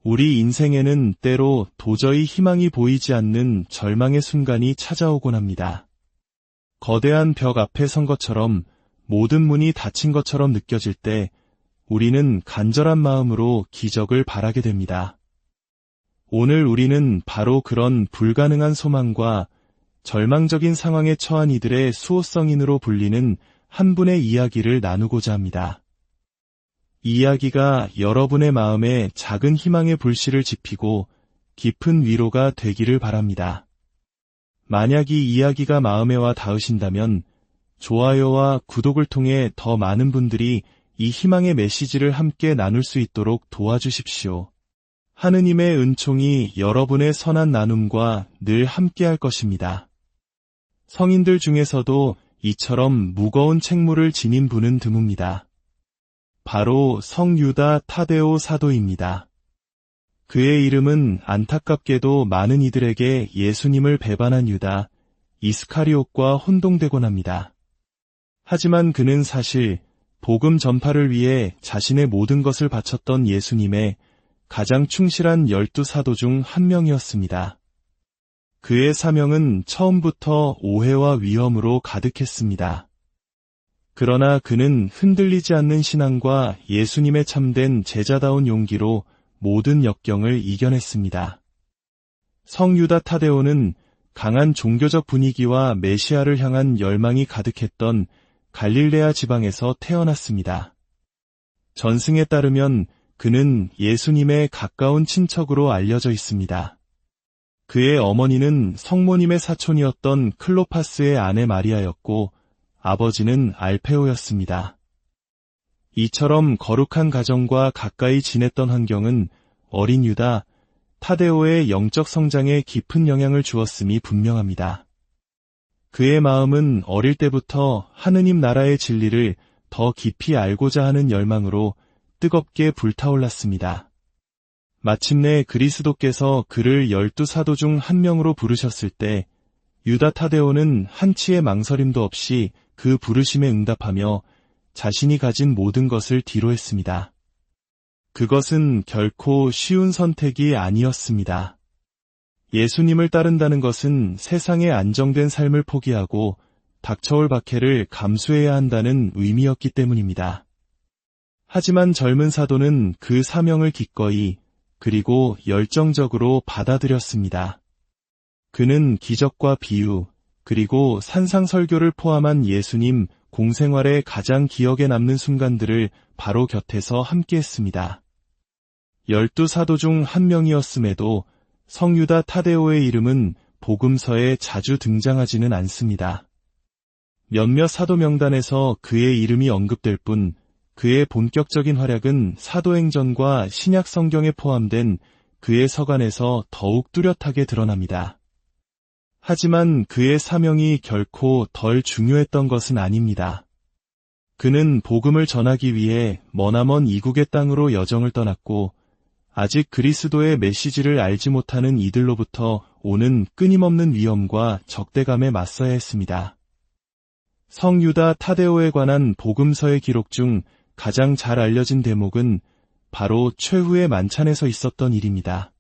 우리 인생에는 때로 도저히 희망이 보이지 않는 절망의 순간이 찾아오곤 합니다. 거대한 벽 앞에 선 것처럼 모든 문이 닫힌 것처럼 느껴질 때 우리는 간절한 마음으로 기적을 바라게 됩니다. 오늘 우리는 바로 그런 불가능한 소망과 절망적인 상황에 처한 이들의 수호성인으로 불리는 한 분의 이야기를 나누고자 합니다. 이 이야기가 여러분의 마음에 작은 희망의 불씨를 지피고 깊은 위로가 되기를 바랍니다. 만약 이 이야기가 마음에 와 닿으신다면 좋아요와 구독을 통해 더 많은 분들이 이 희망의 메시지를 함께 나눌 수 있도록 도와주십시오. 하느님의 은총이 여러분의 선한 나눔과 늘 함께할 것입니다. 성인들 중에서도 이처럼 무거운 책무를 지닌 분은 드뭅니다. 바로 성유다 타데오 사도입니다. 그의 이름은 안타깝게도 많은 이들에게 예수님을 배반한 유다 이스카리옷과 혼동되곤 합니다. 하지만 그는 사실 복음 전파를 위해 자신의 모든 것을 바쳤던 예수님의 가장 충실한 12사도 중 한 명이었습니다. 그의 사명은 처음부터 오해와 위험으로 가득했습니다. 그러나 그는 흔들리지 않는 신앙과 예수님의 참된 제자다운 용기로 모든 역경을 이겨냈습니다. 성유다 타데오는 강한 종교적 분위기와 메시아를 향한 열망이 가득했던 갈릴레아 지방에서 태어났습니다. 전승에 따르면 그는 예수님의 가까운 친척으로 알려져 있습니다. 그의 어머니는 성모님의 사촌이었던 클로파스의 아내 마리아였고 아버지는 알페오였습니다. 이처럼 거룩한 가정과 가까이 지냈던 환경은 어린 유다, 타데오의 영적 성장에 깊은 영향을 주었음이 분명합니다. 그의 마음은 어릴 때부터 하느님 나라의 진리를 더 깊이 알고자 하는 열망으로 뜨겁게 불타올랐습니다. 마침내 그리스도께서 그를 12사도 중 한 명으로 부르셨을 때 유다 타데오는 한치의 망설임도 없이 그 부르심에 응답하며 자신이 가진 모든 것을 뒤로 했습니다. 그것은 결코 쉬운 선택이 아니었습니다. 예수님을 따른다는 것은 세상의 안정된 삶을 포기하고 닥쳐올 박해를 감수해야 한다는 의미였기 때문입니다. 하지만 젊은 사도는 그 사명을 기꺼이 그리고 열정적으로 받아들였습니다. 그는 기적과 비유, 그리고 산상설교를 포함한 예수님 공생활의 가장 기억에 남는 순간들을 바로 곁에서 함께했습니다. 12사도 중 한 명이었음에도 성유다 타데오의 이름은 복음서에 자주 등장하지는 않습니다. 몇몇 사도 명단에서 그의 이름이 언급될 뿐 그의 본격적인 활약은 사도행전과 신약 성경에 포함된 그의 서간에서 더욱 뚜렷하게 드러납니다. 하지만 그의 사명이 결코 덜 중요했던 것은 아닙니다. 그는 복음을 전하기 위해 머나먼 이국의 땅으로 여정을 떠났고 아직 그리스도의 메시지를 알지 못하는 이들로부터 오는 끊임없는 위험과 적대감에 맞서야 했습니다. 성유다 타데오에 관한 복음서의 기록 중 가장 잘 알려진 대목은 바로 최후의 만찬에서 있었던 일입니다.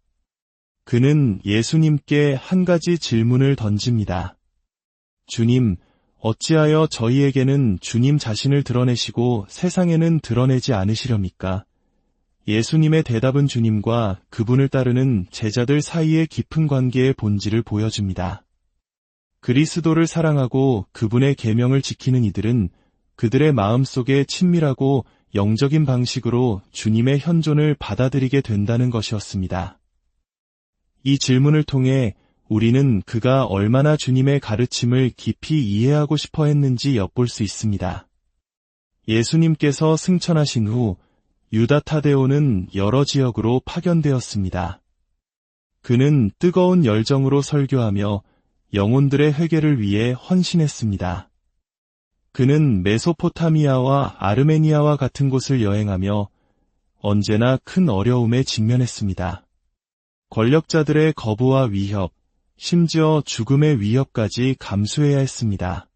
그는 예수님께 한 가지 질문을 던집니다. 주님, 어찌하여 저희에게는 주님 자신을 드러내시고 세상에는 드러내지 않으시렵니까? 예수님의 대답은 주님과 그분을 따르는 제자들 사이의 깊은 관계의 본질을 보여줍니다. 그리스도를 사랑하고 그분의 계명을 지키는 이들은 그들의 마음속에 친밀하고 영적인 방식으로 주님의 현존을 받아들이게 된다는 것이었습니다. 이 질문을 통해 우리는 그가 얼마나 주님의 가르침을 깊이 이해하고 싶어 했는지 엿볼 수 있습니다. 예수님께서 승천하신 후 유다 타데오는 여러 지역으로 파견되었습니다. 그는 뜨거운 열정으로 설교하며 영혼들의 회개를 위해 헌신했습니다. 그는 메소포타미아와 아르메니아와 같은 곳을 여행하며 언제나 큰 어려움에 직면했습니다. 권력자들의 거부와 위협, 심지어 죽음의 위협까지 감수해야 했습니다.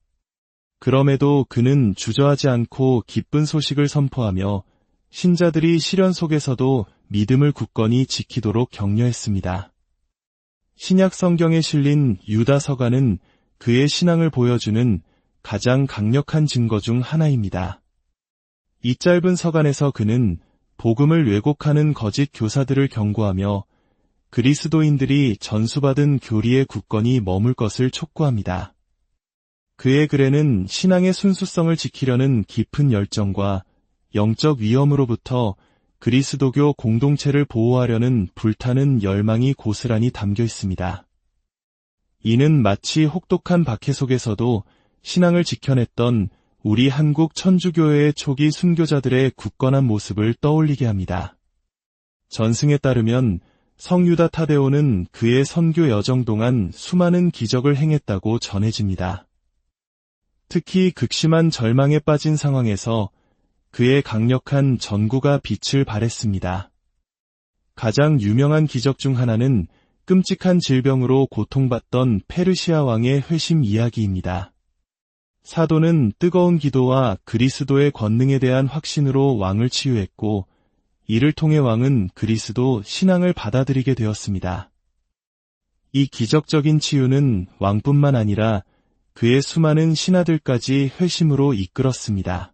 그럼에도 그는 주저하지 않고 기쁜 소식을 선포하며 신자들이 시련 속에서도 믿음을 굳건히 지키도록 격려했습니다. 신약 성경에 실린 유다 서가는 그의 신앙을 보여주는 가장 강력한 증거 중 하나입니다. 이 짧은 서간에서 그는 복음을 왜곡하는 거짓 교사들을 경고하며 그리스도인들이 전수받은 교리에 굳건히 머물 것을 촉구합니다. 그의 글에는 신앙의 순수성을 지키려는 깊은 열정과 영적 위험으로부터 그리스도교 공동체를 보호하려는 불타는 열망이 고스란히 담겨 있습니다. 이는 마치 혹독한 박해 속에서도 신앙을 지켜냈던 우리 한국 천주교회의 초기 순교자들의 굳건한 모습을 떠올리게 합니다. 전승에 따르면 성유다 타데오는 그의 선교 여정 동안 수많은 기적을 행했다고 전해집니다. 특히 극심한 절망에 빠진 상황에서 그의 강력한 전구가 빛을 발했습니다. 가장 유명한 기적 중 하나는 끔찍한 질병으로 고통받던 페르시아 왕의 회심 이야기입니다. 사도는 뜨거운 기도와 그리스도의 권능에 대한 확신으로 왕을 치유했고, 이를 통해 왕은 그리스도 신앙을 받아들이게 되었습니다. 이 기적적인 치유는 왕뿐만 아니라 그의 수많은 신하들까지 회심으로 이끌었습니다.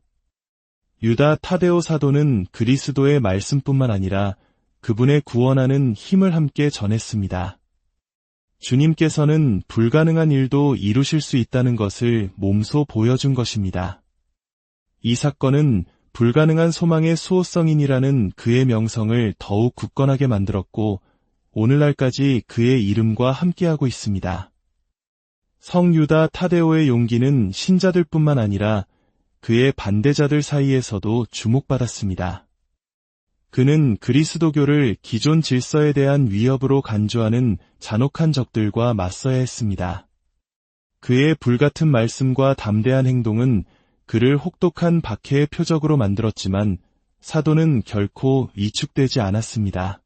유다 타데오 사도는 그리스도의 말씀뿐만 아니라 그분의 구원하는 힘을 함께 전했습니다. 주님께서는 불가능한 일도 이루실 수 있다는 것을 몸소 보여준 것입니다. 이 사건은 불가능한 소망의 수호성인이라는 그의 명성을 더욱 굳건하게 만들었고, 오늘날까지 그의 이름과 함께하고 있습니다. 성유다 타데오의 용기는 신자들뿐만 아니라 그의 반대자들 사이에서도 주목받았습니다. 그는 그리스도교를 기존 질서에 대한 위협으로 간주하는 잔혹한 적들과 맞서야 했습니다. 그의 불같은 말씀과 담대한 행동은 그를 혹독한 박해의 표적으로 만들었지만 사도는 결코 위축되지 않았습니다.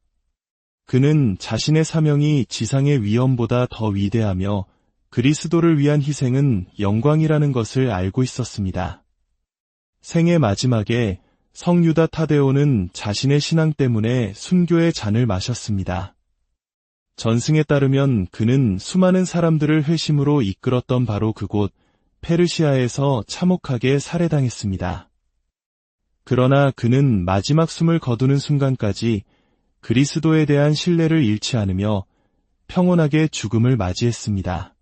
그는 자신의 사명이 지상의 위엄보다 더 위대하며 그리스도를 위한 희생은 영광이라는 것을 알고 있었습니다. 생의 마지막에 성유다 타데오는 자신의 신앙 때문에 순교의 잔을 마셨습니다. 전승에 따르면 그는 수많은 사람들을 회심으로 이끌었던 바로 그곳 페르시아에서 참혹하게 살해당했습니다. 그러나 그는 마지막 숨을 거두는 순간까지 그리스도에 대한 신뢰를 잃지 않으며 평온하게 죽음을 맞이했습니다.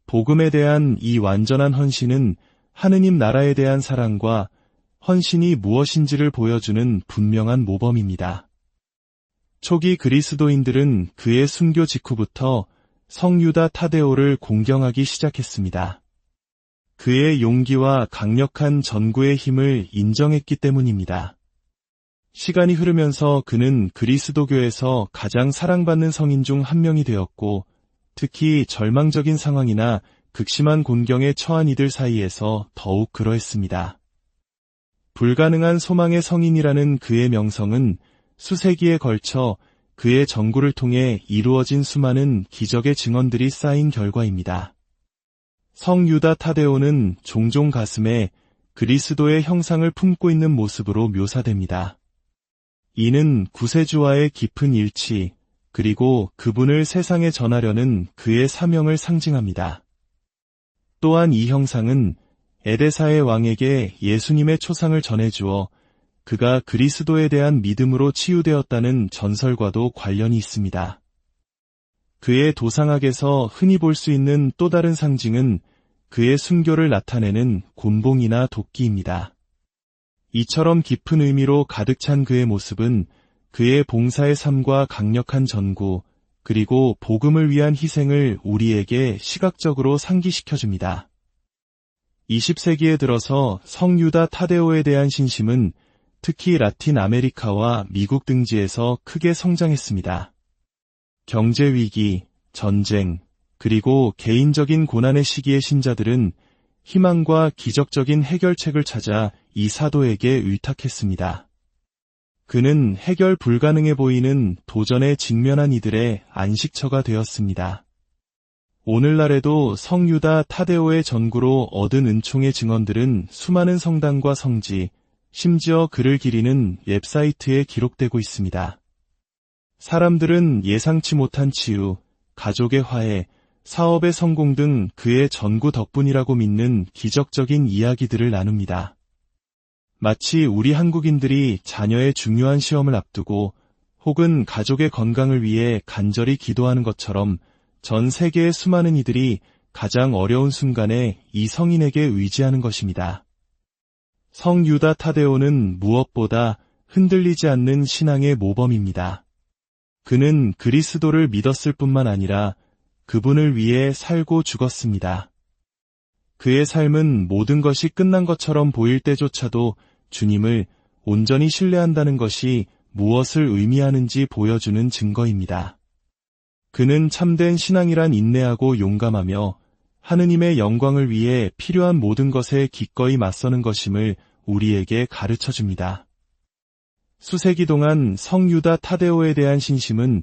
복음에 대한 이 완전한 헌신은 하느님 나라에 대한 사랑과 헌신이 무엇인지를 보여주는 분명한 모범입니다. 초기 그리스도인들은 그의 순교 직후부터 성유다 타데오를 공경하기 시작했습니다. 그의 용기와 강력한 전구의 힘을 인정했기 때문입니다. 시간이 흐르면서 그는 그리스도교에서 가장 사랑받는 성인 중 한 명이 되었고, 특히 절망적인 상황이나 극심한 곤경에 처한 이들 사이에서 더욱 그러했습니다. 불가능한 소망의 성인이라는 그의 명성은 수세기에 걸쳐 그의 전구를 통해 이루어진 수많은 기적의 증언들이 쌓인 결과입니다. 성유다 타데오는 종종 가슴에 그리스도의 형상을 품고 있는 모습으로 묘사됩니다. 이는 구세주와의 깊은 일치, 그리고 그분을 세상에 전하려는 그의 사명을 상징합니다. 또한 이 형상은 에데사의 왕에게 예수님의 초상을 전해주어 그가 그리스도에 대한 믿음으로 치유되었다는 전설과도 관련이 있습니다. 그의 도상학에서 흔히 볼 수 있는 또 다른 상징은 그의 순교를 나타내는 곤봉이나 도끼입니다. 이처럼 깊은 의미로 가득 찬 그의 모습은 그의 봉사의 삶과 강력한 전구, 그리고 복음을 위한 희생을 우리에게 시각적으로 상기시켜줍니다. 20세기에 들어서 성유다 타데오에 대한 신심은 특히 라틴 아메리카와 미국 등지에서 크게 성장했습니다. 경제위기, 전쟁, 그리고 개인적인 고난의 시기에 신자들은 희망과 기적적인 해결책을 찾아 이 사도에게 의탁했습니다. 그는 해결 불가능해 보이는 도전에 직면한 이들의 안식처가 되었습니다. 오늘날에도 성유다 타데오의 전구로 얻은 은총의 증언들은 수많은 성당과 성지, 심지어 그를 기리는 웹사이트에 기록되고 있습니다. 사람들은 예상치 못한 치유, 가족의 화해, 사업의 성공 등 그의 전구 덕분이라고 믿는 기적적인 이야기들을 나눕니다. 마치 우리 한국인들이 자녀의 중요한 시험을 앞두고 혹은 가족의 건강을 위해 간절히 기도하는 것처럼 전 세계의 수많은 이들이 가장 어려운 순간에 이 성인에게 의지하는 것입니다. 성 유다 타데오는 무엇보다 흔들리지 않는 신앙의 모범입니다. 그는 그리스도를 믿었을 뿐만 아니라 그분을 위해 살고 죽었습니다. 그의 삶은 모든 것이 끝난 것처럼 보일 때조차도 주님을 온전히 신뢰한다는 것이 무엇을 의미하는지 보여주는 증거입니다. 그는 참된 신앙이란 인내하고 용감하며 하느님의 영광을 위해 필요한 모든 것에 기꺼이 맞서는 것임을 우리에게 가르쳐줍니다. 수세기 동안 성 유다 타데오에 대한 신심은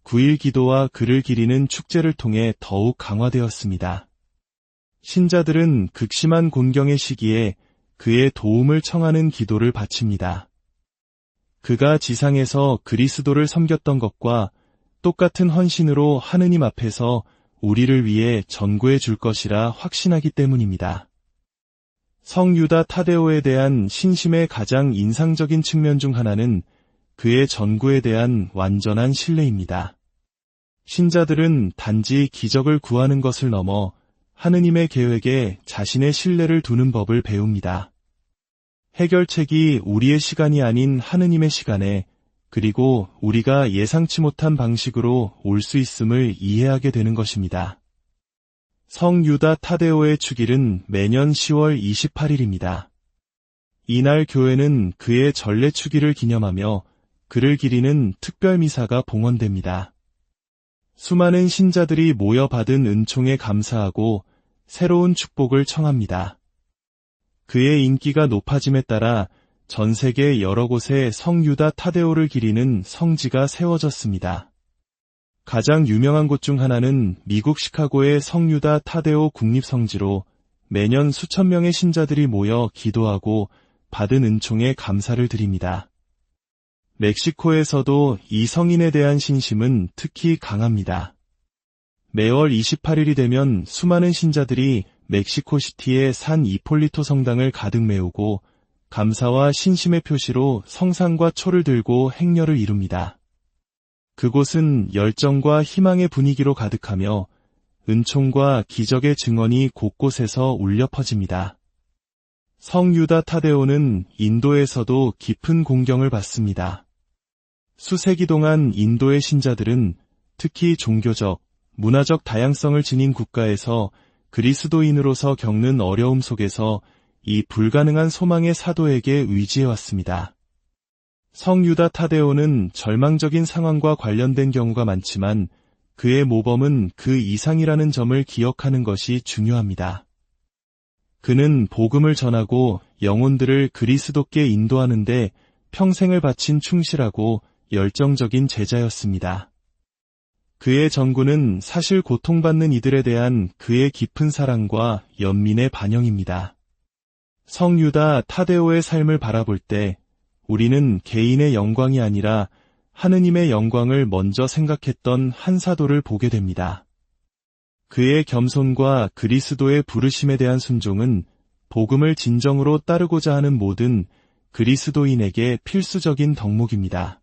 9일 기도와 그를 기리는 축제를 통해 더욱 강화되었습니다. 신자들은 극심한 곤경의 시기에 그의 도움을 청하는 기도를 바칩니다. 그가 지상에서 그리스도를 섬겼던 것과 똑같은 헌신으로 하느님 앞에서 우리를 위해 전구해 줄 것이라 확신하기 때문입니다. 성 유다 타데오에 대한 신심의 가장 인상적인 측면 중 하나는 그의 전구에 대한 완전한 신뢰입니다. 신자들은 단지 기적을 구하는 것을 넘어 하느님의 계획에 자신의 신뢰를 두는 법을 배웁니다. 해결책이 우리의 시간이 아닌 하느님의 시간에 그리고 우리가 예상치 못한 방식으로 올 수 있음을 이해하게 되는 것입니다. 성 유다 타데오의 축일은 매년 10월 28일입니다. 이날 교회는 그의 전례 축일을 기념하며 그를 기리는 특별 미사가 봉헌됩니다. 수많은 신자들이 모여 받은 은총에 감사하고 새로운 축복을 청합니다. 그의 인기가 높아짐에 따라 전 세계 여러 곳에 성 유다 타데오를 기리는 성지가 세워졌습니다. 가장 유명한 곳 중 하나는 미국 시카고의 성 유다 타데오 국립성지로 매년 수천 명의 신자들이 모여 기도하고 받은 은총에 감사를 드립니다. 멕시코에서도 이 성인에 대한 신심은 특히 강합니다. 매월 28일이 되면 수많은 신자들이 멕시코시티의 산 이폴리토 성당을 가득 메우고 감사와 신심의 표시로 성상과 초를 들고 행렬을 이룹니다. 그곳은 열정과 희망의 분위기로 가득하며 은총과 기적의 증언이 곳곳에서 울려 퍼집니다. 성 유다 타데오는 인도에서도 깊은 공경을 받습니다. 수세기 동안 인도의 신자들은 특히 종교적, 문화적 다양성을 지닌 국가에서 그리스도인으로서 겪는 어려움 속에서 이 불가능한 소망의 사도에게 의지해왔습니다. 성 유다 타데오는 절망적인 상황과 관련된 경우가 많지만 그의 모범은 그 이상이라는 점을 기억하는 것이 중요합니다. 그는 복음을 전하고 영혼들을 그리스도께 인도하는데 평생을 바친 충실하고 열정적인 제자였습니다. 그의 전구는 사실 고통받는 이들에 대한 그의 깊은 사랑과 연민의 반영입니다. 성 유다 타데오의 삶을 바라볼 때 우리는 개인의 영광이 아니라 하느님의 영광을 먼저 생각했던 한 사도를 보게 됩니다. 그의 겸손과 그리스도의 부르심에 대한 순종은 복음을 진정으로 따르고자 하는 모든 그리스도인에게 필수적인 덕목입니다.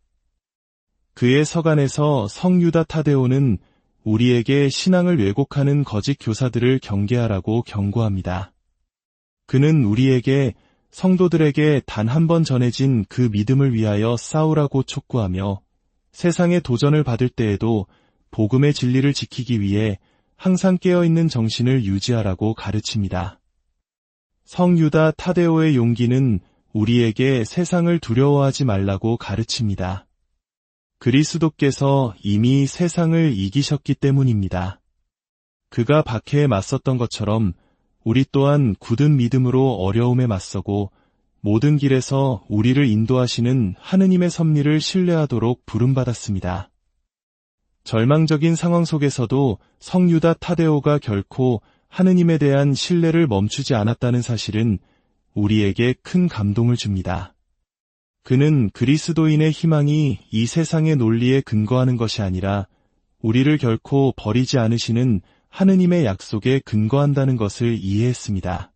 그의 서간에서 성 유다 타데오는 우리에게 신앙을 왜곡하는 거짓 교사들을 경계하라고 경고합니다. 그는 우리에게 성도들에게 단 한 번 전해진 그 믿음을 위하여 싸우라고 촉구하며 세상의 도전을 받을 때에도 복음의 진리를 지키기 위해 항상 깨어있는 정신을 유지하라고 가르칩니다. 성 유다 타데오의 용기는 우리에게 세상을 두려워하지 말라고 가르칩니다. 그리스도께서 이미 세상을 이기셨기 때문입니다. 그가 박해에 맞섰던 것처럼 우리 또한 굳은 믿음으로 어려움에 맞서고 모든 길에서 우리를 인도하시는 하느님의 섭리를 신뢰하도록 부름받았습니다. 절망적인 상황 속에서도 성 유다 타데오가 결코 하느님에 대한 신뢰를 멈추지 않았다는 사실은 우리에게 큰 감동을 줍니다. 그는 그리스도인의 희망이 이 세상의 논리에 근거하는 것이 아니라 우리를 결코 버리지 않으시는 하느님의 약속에 근거한다는 것을 이해했습니다.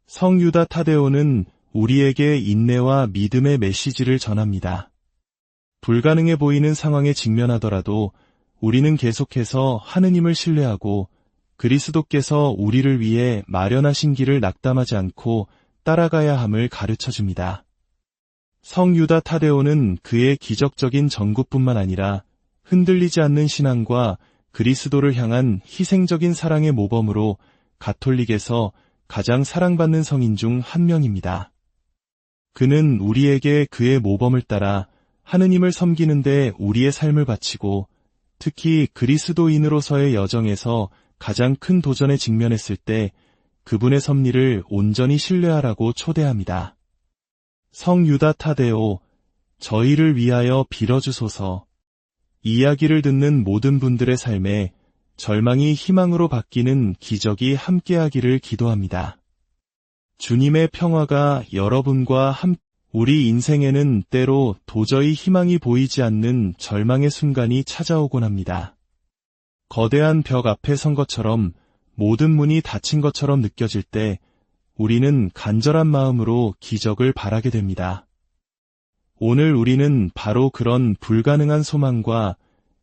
성유다 타데오는 우리에게 인내와 믿음의 메시지를 전합니다. 불가능해 보이는 상황에 직면하더라도 우리는 계속해서 하느님을 신뢰하고 그리스도께서 우리를 위해 마련하신 길을 낙담하지 않고 따라가야 함을 가르쳐줍니다. 성유다 타데오는 그의 기적적인 전구뿐만 아니라 흔들리지 않는 신앙과 그리스도를 향한 희생적인 사랑의 모범으로 가톨릭에서 가장 사랑받는 성인 중 한 명입니다. 그는 우리에게 그의 모범을 따라 하느님을 섬기는 데 우리의 삶을 바치고 특히 그리스도인으로서의 여정에서 가장 큰 도전에 직면했을 때 그분의 섭리를 온전히 신뢰하라고 초대합니다. 성유다 타데오, 저희를 위하여 빌어주소서. 이야기를 듣는 모든 분들의 삶에 절망이 희망으로 바뀌는 기적이 함께하기를 기도합니다. 주님의 평화가 여러분과 우리 인생에는 때로 도저히 희망이 보이지 않는 절망의 순간이 찾아오곤 합니다. 거대한 벽 앞에 선 것처럼 모든 문이 닫힌 것처럼 느껴질 때 우리는 간절한 마음으로 기적을 바라게 됩니다. 오늘 우리는 바로 그런 불가능한 소망과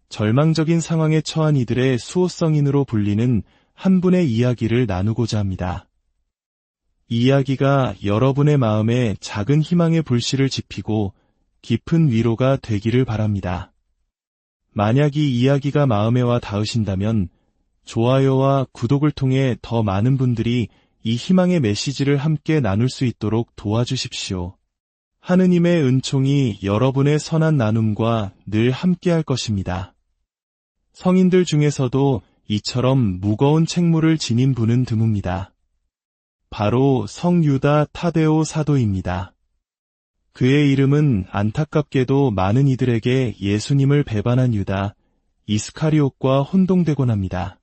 절망적인 상황에 처한 이들의 수호성인으로 불리는 한 분의 이야기를 나누고자 합니다. 이야기가 여러분의 마음에 작은 희망의 불씨를 지피고 깊은 위로가 되기를 바랍니다. 만약 이 이야기가 마음에 와 닿으신다면 좋아요와 구독을 통해 더 많은 분들이 이 희망의 메시지를 함께 나눌 수 있도록 도와주십시오. 하느님의 은총이 여러분의 선한 나눔과 늘 함께할 것입니다. 성인들 중에서도 이처럼 무거운 책무를 지닌 분은 드뭅니다. 바로 성유다 타데오 사도입니다. 그의 이름은 안타깝게도 많은 이들에게 예수님을 배반한 유다, 이스카리옷과 혼동되곤 합니다.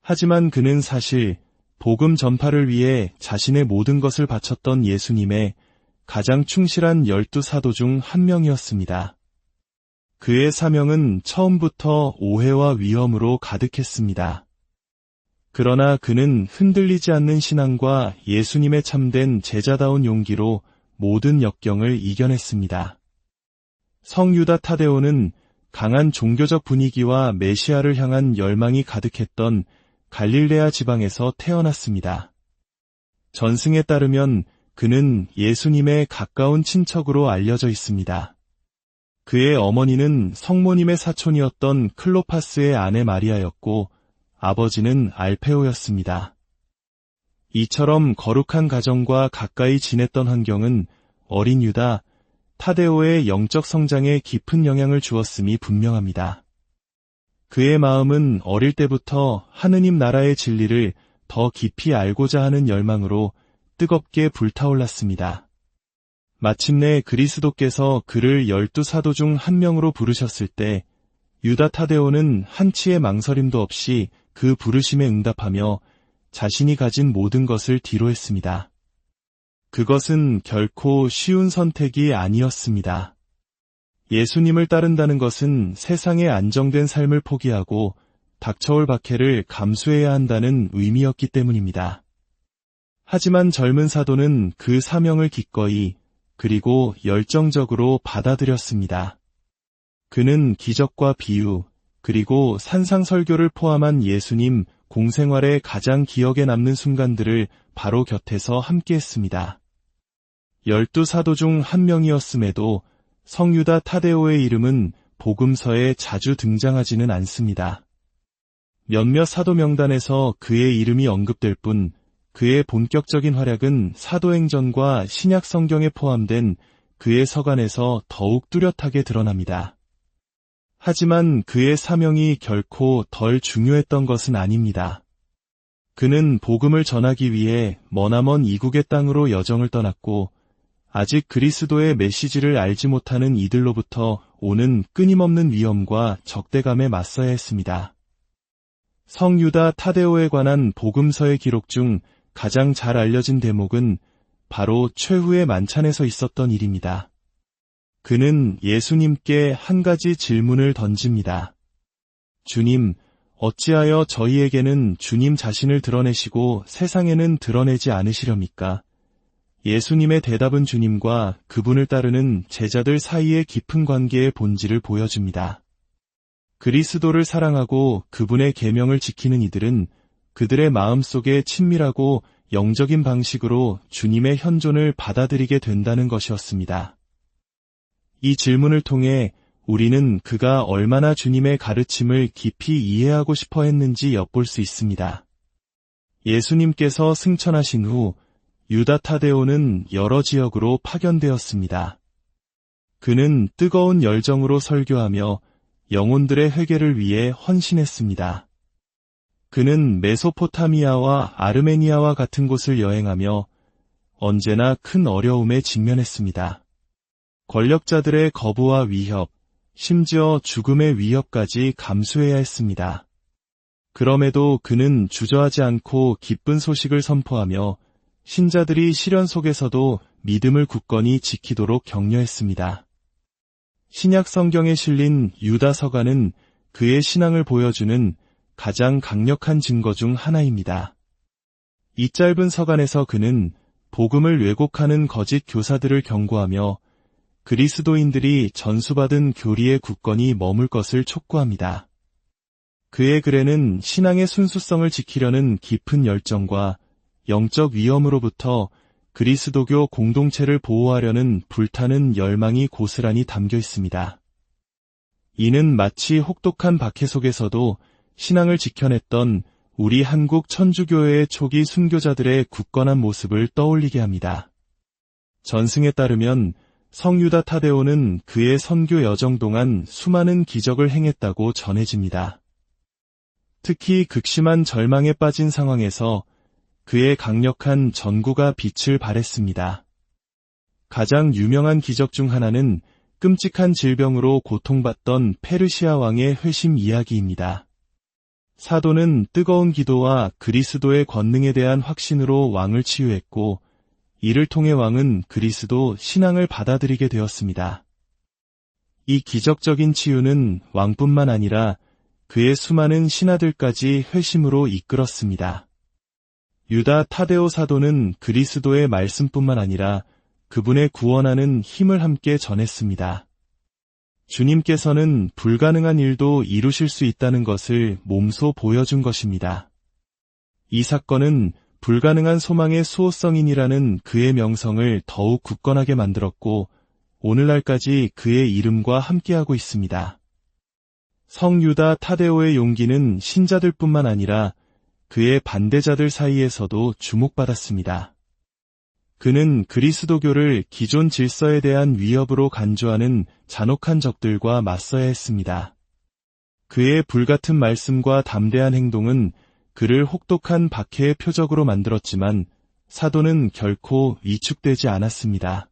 하지만 그는 사실 복음 전파를 위해 자신의 모든 것을 바쳤던 예수님의 가장 충실한 12사도 중 한 명이었습니다. 그의 사명은 처음부터 오해와 위험으로 가득했습니다. 그러나 그는 흔들리지 않는 신앙과 예수님의 참된 제자다운 용기로 모든 역경을 이겨냈습니다. 성유다 타데오는 강한 종교적 분위기와 메시아를 향한 열망이 가득했던 갈릴레아 지방에서 태어났습니다. 전승에 따르면 그는 예수님의 가까운 친척으로 알려져 있습니다. 그의 어머니는 성모님의 사촌이었던 클로파스의 아내 마리아였고 아버지는 알페오였습니다. 이처럼 거룩한 가정과 가까이 지냈던 환경은 어린 유다, 타데오의 영적 성장에 깊은 영향을 주었음이 분명합니다. 그의 마음은 어릴 때부터 하느님 나라의 진리를 더 깊이 알고자 하는 열망으로 뜨겁게 불타올랐습니다. 마침내 그리스도께서 그를 12사도 중 한 명으로 부르셨을 때 유다 타데오는 한치의 망설임도 없이 그 부르심에 응답하며 자신이 가진 모든 것을 뒤로했습니다. 그것은 결코 쉬운 선택이 아니었습니다. 예수님을 따른다는 것은 세상의 안정된 삶을 포기하고 닥쳐올 박해를 감수해야 한다는 의미였기 때문입니다. 하지만 젊은 사도는 그 사명을 기꺼이 그리고 열정적으로 받아들였습니다. 그는 기적과 비유, 그리고 산상설교를 포함한 예수님 공생활의 가장 기억에 남는 순간들을 바로 곁에서 함께했습니다. 12사도 중 한 명이었음에도 성유다 타데오의 이름은 복음서에 자주 등장하지는 않습니다. 몇몇 사도 명단에서 그의 이름이 언급될 뿐 그의 본격적인 활약은 사도행전과 신약 성경에 포함된 그의 서간에서 더욱 뚜렷하게 드러납니다. 하지만 그의 사명이 결코 덜 중요했던 것은 아닙니다. 그는 복음을 전하기 위해 머나먼 이국의 땅으로 여정을 떠났고 아직 그리스도의 메시지를 알지 못하는 이들로부터 오는 끊임없는 위험과 적대감에 맞서야 했습니다. 성유다 타데오에 관한 복음서의 기록 중 가장 잘 알려진 대목은 바로 최후의 만찬에서 있었던 일입니다. 그는 예수님께 한 가지 질문을 던집니다. 주님, 어찌하여 저희에게는 주님 자신을 드러내시고 세상에는 드러내지 않으시렵니까? 예수님의 대답은 주님과 그분을 따르는 제자들 사이의 깊은 관계의 본질을 보여줍니다. 그리스도를 사랑하고 그분의 계명을 지키는 이들은 그들의 마음속에 친밀하고 영적인 방식으로 주님의 현존을 받아들이게 된다는 것이었습니다. 이 질문을 통해 우리는 그가 얼마나 주님의 가르침을 깊이 이해하고 싶어 했는지 엿볼 수 있습니다. 예수님께서 승천하신 후 유다 타데오는 여러 지역으로 파견되었습니다. 그는 뜨거운 열정으로 설교하며 영혼들의 회개를 위해 헌신했습니다. 그는 메소포타미아와 아르메니아와 같은 곳을 여행하며 언제나 큰 어려움에 직면했습니다. 권력자들의 거부와 위협, 심지어 죽음의 위협까지 감수해야 했습니다. 그럼에도 그는 주저하지 않고 기쁜 소식을 선포하며 신자들이 시련 속에서도 믿음을 굳건히 지키도록 격려했습니다. 신약 성경에 실린 유다 서가는 그의 신앙을 보여주는 가장 강력한 증거 중 하나입니다. 이 짧은 서간에서 그는 복음을 왜곡하는 거짓 교사들을 경고하며 그리스도인들이 전수받은 교리에 굳건히 머물 것을 촉구합니다. 그의 글에는 신앙의 순수성을 지키려는 깊은 열정과 영적 위험으로부터 그리스도교 공동체를 보호하려는 불타는 열망이 고스란히 담겨 있습니다. 이는 마치 혹독한 박해 속에서도 신앙을 지켜냈던 우리 한국 천주교회의 초기 순교자들의 굳건한 모습을 떠올리게 합니다. 전승에 따르면 성유다 타데오는 그의 선교 여정 동안 수많은 기적을 행했다고 전해집니다. 특히 극심한 절망에 빠진 상황에서 그의 강력한 전구가 빛을 발했습니다. 가장 유명한 기적 중 하나는 끔찍한 질병으로 고통받던 페르시아 왕의 회심 이야기입니다. 사도는 뜨거운 기도와 그리스도의 권능에 대한 확신으로 왕을 치유했고 이를 통해 왕은 그리스도 신앙을 받아들이게 되었습니다. 이 기적적인 치유는 왕뿐만 아니라 그의 수많은 신하들까지 회심으로 이끌었습니다. 유다 타데오 사도는 그리스도의 말씀뿐만 아니라 그분의 구원하는 힘을 함께 전했습니다. 주님께서는 불가능한 일도 이루실 수 있다는 것을 몸소 보여준 것입니다. 이 사건은 불가능한 소망의 수호성인이라는 그의 명성을 더욱 굳건하게 만들었고 오늘날까지 그의 이름과 함께하고 있습니다. 성유다 타데오의 용기는 신자들뿐만 아니라 그의 반대자들 사이에서도 주목받았습니다. 그는 그리스도교를 기존 질서에 대한 위협으로 간주하는 잔혹한 적들과 맞서야 했습니다. 그의 불같은 말씀과 담대한 행동은 그를 혹독한 박해의 표적으로 만들었지만 사도는 결코 위축되지 않았습니다.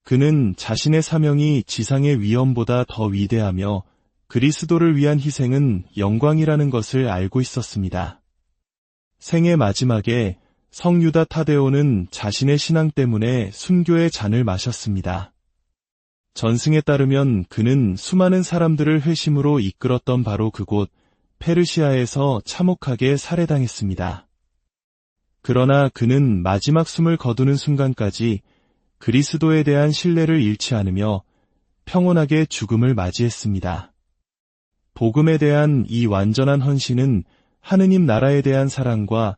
그는 자신의 사명이 지상의 위엄보다 더 위대하며 그리스도를 위한 희생은 영광이라는 것을 알고 있었습니다. 생애 마지막에 성유다 타데오는 자신의 신앙 때문에 순교의 잔을 마셨습니다. 전승에 따르면 그는 수많은 사람들을 회심으로 이끌었던 바로 그곳 페르시아에서 참혹하게 살해당했습니다. 그러나 그는 마지막 숨을 거두는 순간까지 그리스도에 대한 신뢰를 잃지 않으며 평온하게 죽음을 맞이했습니다. 복음에 대한 이 완전한 헌신은 하느님 나라에 대한 사랑과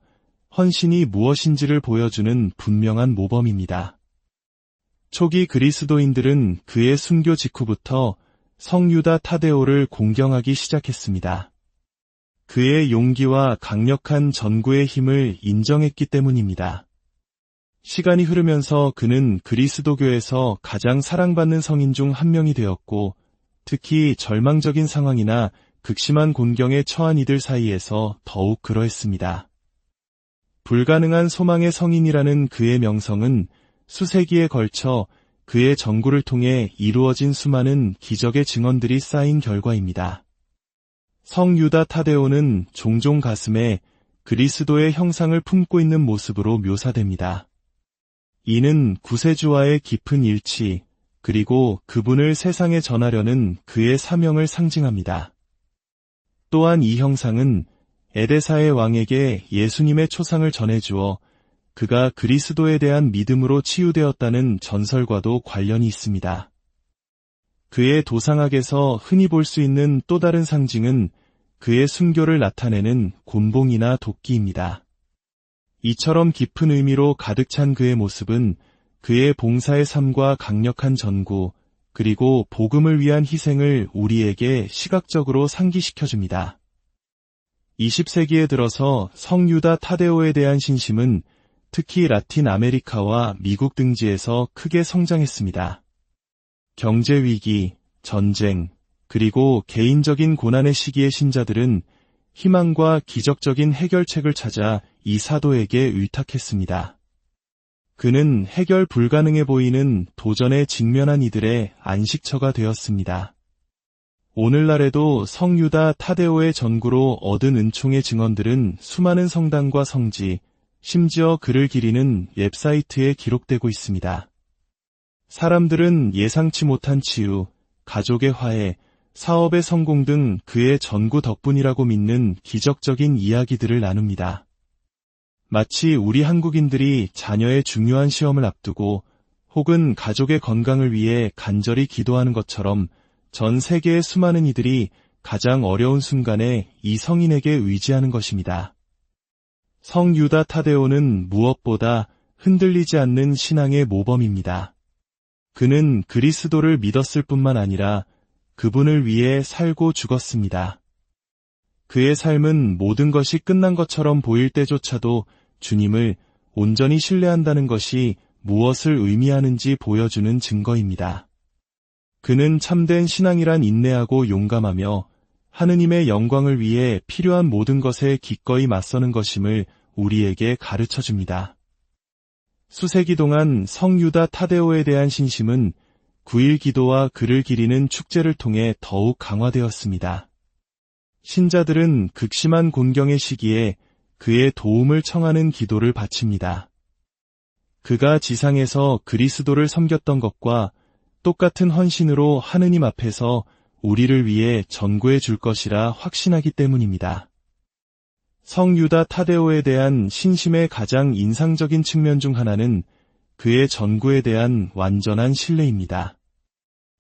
헌신이 무엇인지를 보여주는 분명한 모범입니다. 초기 그리스도인들은 그의 순교 직후부터 성유다 타데오를 공경하기 시작했습니다. 그의 용기와 강력한 전구의 힘을 인정했기 때문입니다. 시간이 흐르면서 그는 그리스도교에서 가장 사랑받는 성인 중 한 명이 되었고 특히 절망적인 상황이나 극심한 곤경에 처한 이들 사이에서 더욱 그러했습니다. 불가능한 소망의 성인이라는 그의 명성은 수세기에 걸쳐 그의 전구를 통해 이루어진 수많은 기적의 증언들이 쌓인 결과입니다. 성유다 타데오는 종종 가슴에 그리스도의 형상을 품고 있는 모습으로 묘사됩니다. 이는 구세주와의 깊은 일치, 그리고 그분을 세상에 전하려는 그의 사명을 상징합니다. 또한 이 형상은 에데사의 왕에게 예수님의 초상을 전해주어 그가 그리스도에 대한 믿음으로 치유되었다는 전설과도 관련이 있습니다. 그의 도상학에서 흔히 볼 수 있는 또 다른 상징은 그의 순교를 나타내는 곤봉이나 도끼입니다. 이처럼 깊은 의미로 가득 찬 그의 모습은 그의 봉사의 삶과 강력한 전구, 그리고 복음을 위한 희생을 우리에게 시각적으로 상기시켜줍니다. 20세기에 들어서 성유다 타데오에 대한 신심은 특히 라틴 아메리카와 미국 등지에서 크게 성장했습니다. 경제위기, 전쟁, 그리고 개인적인 고난의 시기의 신자들은 희망과 기적적인 해결책을 찾아 이 사도에게 의탁했습니다. 그는 해결 불가능해 보이는 도전에 직면한 이들의 안식처가 되었습니다. 오늘날에도 성유다 타데오의 전구로 얻은 은총의 증언들은 수많은 성당과 성지, 심지어 그를 기리는 웹사이트에 기록되고 있습니다. 사람들은 예상치 못한 치유, 가족의 화해, 사업의 성공 등 그의 전구 덕분이라고 믿는 기적적인 이야기들을 나눕니다. 마치 우리 한국인들이 자녀의 중요한 시험을 앞두고 혹은 가족의 건강을 위해 간절히 기도하는 것처럼 전 세계의 수많은 이들이 가장 어려운 순간에 이 성인에게 의지하는 것입니다. 성유다 타데오는 무엇보다 흔들리지 않는 신앙의 모범입니다. 그는 그리스도를 믿었을 뿐만 아니라 그분을 위해 살고 죽었습니다. 그의 삶은 모든 것이 끝난 것처럼 보일 때조차도 주님을 온전히 신뢰한다는 것이 무엇을 의미하는지 보여주는 증거입니다. 그는 참된 신앙이란 인내하고 용감하며 하느님의 영광을 위해 필요한 모든 것에 기꺼이 맞서는 것임을 우리에게 가르쳐줍니다. 수세기 동안 성유다 타데오에 대한 신심은 9일 기도와 그를 기리는 축제를 통해 더욱 강화되었습니다. 신자들은 극심한 곤경의 시기에 그의 도움을 청하는 기도를 바칩니다. 그가 지상에서 그리스도를 섬겼던 것과 똑같은 헌신으로 하느님 앞에서 우리를 위해 전구해 줄 것이라 확신하기 때문입니다. 성유다 타데오에 대한 신심의 가장 인상적인 측면 중 하나는 그의 전구에 대한 완전한 신뢰입니다.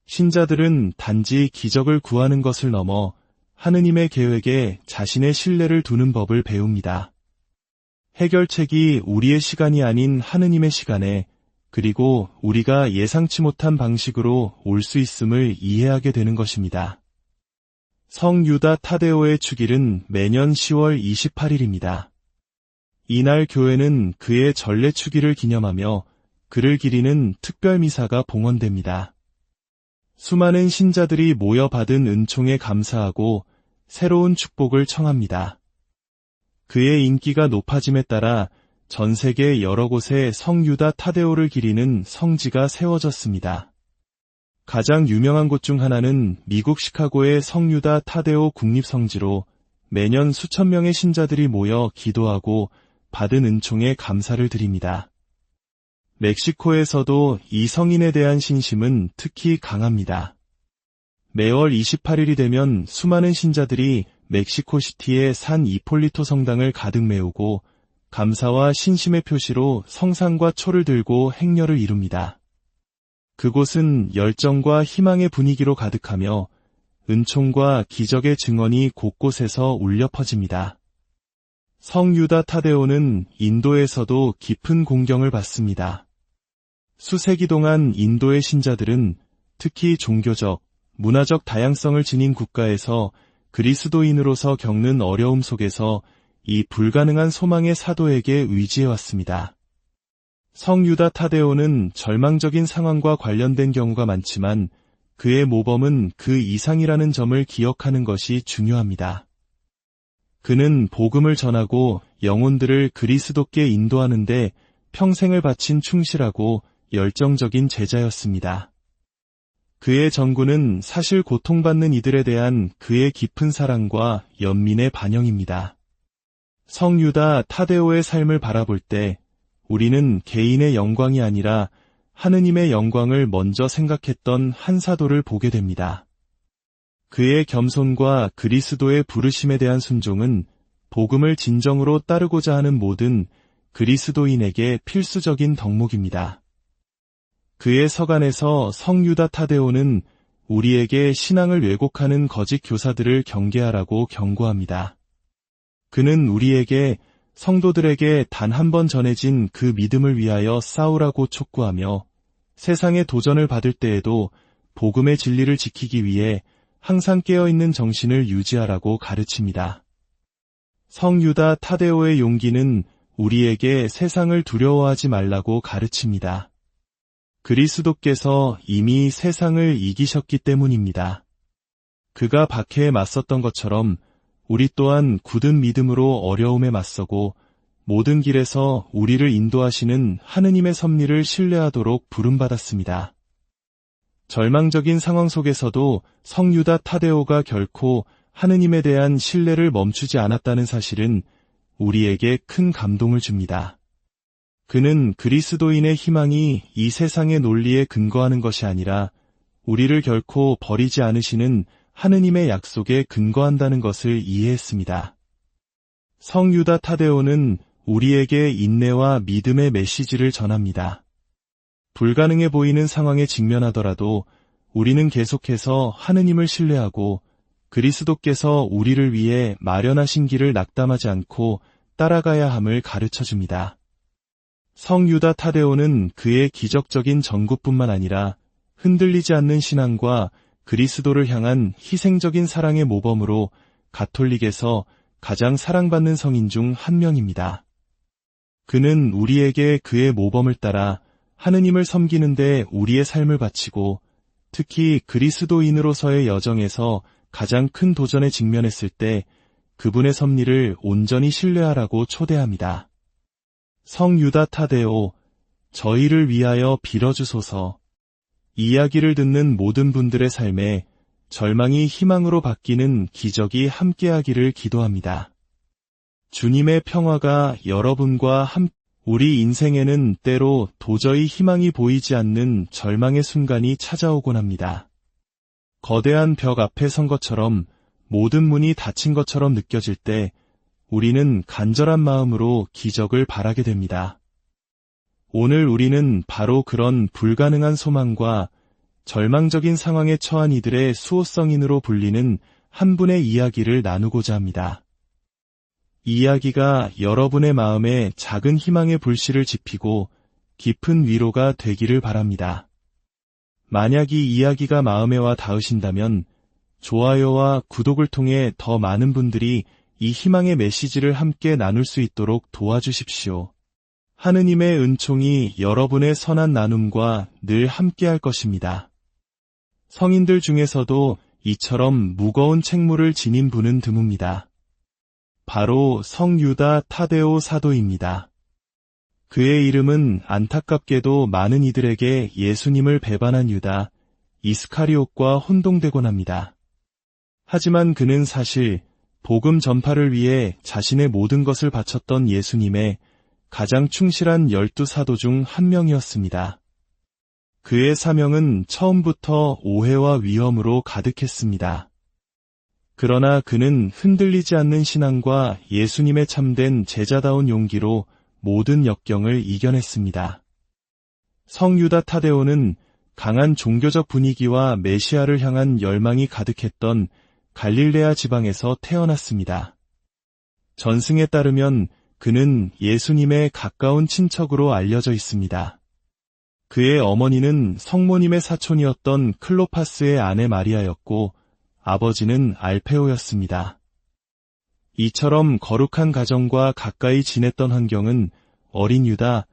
신자들은 단지 기적을 구하는 것을 넘어 하느님의 계획에 자신의 신뢰를 두는 법을 배웁니다. 해결책이 우리의 시간이 아닌 하느님의 시간에, 그리고 우리가 예상치 못한 방식으로 올 수 있음을 이해하게 되는 것입니다. 성유다 타데오의 축일은 매년 10월 28일입니다. 이날 교회는 그의 전례 축일을 기념하며 그를 기리는 특별 미사가 봉헌됩니다. 수많은 신자들이 모여 받은 은총에 감사하고 새로운 축복을 청합니다. 그의 인기가 높아짐에 따라 전 세계 여러 곳에 성유다 타데오를 기리는 성지가 세워졌습니다. 가장 유명한 곳 중 하나는 미국 시카고의 성유다 타데오 국립성지로 매년 수천 명의 신자들이 모여 기도하고 받은 은총에 감사를 드립니다. 멕시코에서도 이 성인에 대한 신심은 특히 강합니다. 매월 28일이 되면 수많은 신자들이 멕시코시티의 산 이폴리토 성당을 가득 메우고 감사와 신심의 표시로 성상과 초를 들고 행렬을 이룹니다. 그곳은 열정과 희망의 분위기로 가득하며 은총과 기적의 증언이 곳곳에서 울려 퍼집니다. 성유다 타데오는 인도에서도 깊은 공경을 받습니다. 수세기 동안 인도의 신자들은 특히 종교적, 문화적 다양성을 지닌 국가에서 그리스도인으로서 겪는 어려움 속에서 이 불가능한 소망의 사도에게 의지해왔습니다. 성유다 타데오는 절망적인 상황과 관련된 경우가 많지만 그의 모범은 그 이상이라는 점을 기억하는 것이 중요합니다. 그는 복음을 전하고 영혼들을 그리스도께 인도하는데 평생을 바친 충실하고 열정적인 제자였습니다. 그의 전구는 사실 고통받는 이들에 대한 그의 깊은 사랑과 연민의 반영입니다. 성유다 타데오의 삶을 바라볼 때 우리는 개인의 영광이 아니라 하느님의 영광을 먼저 생각했던 한 사도를 보게 됩니다. 그의 겸손과 그리스도의 부르심에 대한 순종은 복음을 진정으로 따르고자 하는 모든 그리스도인에게 필수적인 덕목입니다. 그의 서간에서 성유다 타데오는 우리에게 신앙을 왜곡하는 거짓 교사들을 경계하라고 경고합니다. 그는 우리에게 성도들에게 단 한 번 전해진 그 믿음을 위하여 싸우라고 촉구하며 세상의 도전을 받을 때에도 복음의 진리를 지키기 위해 항상 깨어있는 정신을 유지하라고 가르칩니다. 성유다 타데오의 용기는 우리에게 세상을 두려워하지 말라고 가르칩니다. 그리스도께서 이미 세상을 이기셨기 때문입니다. 그가 박해에 맞섰던 것처럼 우리 또한 굳은 믿음으로 어려움에 맞서고 모든 길에서 우리를 인도하시는 하느님의 섭리를 신뢰하도록 부름받았습니다. 절망적인 상황 속에서도 성유다 타데오가 결코 하느님에 대한 신뢰를 멈추지 않았다는 사실은 우리에게 큰 감동을 줍니다. 그는 그리스도인의 희망이 이 세상의 논리에 근거하는 것이 아니라 우리를 결코 버리지 않으시는 하느님의 약속에 근거한다는 것을 이해했습니다. 성유다 타데오는 우리에게 인내와 믿음의 메시지를 전합니다. 불가능해 보이는 상황에 직면하더라도 우리는 계속해서 하느님을 신뢰하고 그리스도께서 우리를 위해 마련하신 길을 낙담하지 않고 따라가야 함을 가르쳐줍니다. 성유다 타데오는 그의 기적적인 전구뿐만 아니라 흔들리지 않는 신앙과 그리스도를 향한 희생적인 사랑의 모범으로 가톨릭에서 가장 사랑받는 성인 중 한 명입니다. 그는 우리에게 그의 모범을 따라 하느님을 섬기는 데 우리의 삶을 바치고 특히 그리스도인으로서의 여정에서 가장 큰 도전에 직면했을 때 그분의 섭리를 온전히 신뢰하라고 초대합니다. 성유다 타데오, 저희를 위하여 빌어주소서. 이야기를 듣는 모든 분들의 삶에 절망이 희망으로 바뀌는 기적이 함께하기를 기도합니다. 주님의 평화가 여러분과 우리 인생에는 때로 도저히 희망이 보이지 않는 절망의 순간이 찾아오곤 합니다. 거대한 벽 앞에 선 것처럼 모든 문이 닫힌 것처럼 느껴질 때 우리는 간절한 마음으로 기적을 바라게 됩니다. 오늘 우리는 바로 그런 불가능한 소망과 절망적인 상황에 처한 이들의 수호성인으로 불리는 한 분의 이야기를 나누고자 합니다. 이 이야기가 여러분의 마음에 작은 희망의 불씨를 지피고 깊은 위로가 되기를 바랍니다. 만약 이 이야기가 마음에 와 닿으신다면 좋아요와 구독을 통해 더 많은 분들이 이 희망의 메시지를 함께 나눌 수 있도록 도와주십시오. 하느님의 은총이 여러분의 선한 나눔과 늘 함께할 것입니다. 성인들 중에서도 이처럼 무거운 책무를 지닌 분은 드뭅니다. 바로 성유다 타데오 사도입니다. 그의 이름은 안타깝게도 많은 이들에게 예수님을 배반한 유다, 이스카리옷과 혼동되곤 합니다. 하지만 그는 사실 복음 전파를 위해 자신의 모든 것을 바쳤던 예수님의 가장 충실한 12사도 중 한 명이었습니다. 그의 사명은 처음부터 오해와 위험으로 가득했습니다. 그러나 그는 흔들리지 않는 신앙과 예수님의 참된 제자다운 용기로 모든 역경을 이겨냈습니다. 성유다 타데오는 강한 종교적 분위기와 메시아를 향한 열망이 가득했던 갈릴레아 지방에서 태어났습니다. 전승에 따르면 그는 예수님의 가까운 친척으로 알려져 있습니다. 그의 어머니는 성모님의 사촌이었던 클로파스의 아내 마리아였고 아버지는 알페오였습니다. 이처럼 거룩한 가정과 가까이 지냈던 환경은 어린 유다,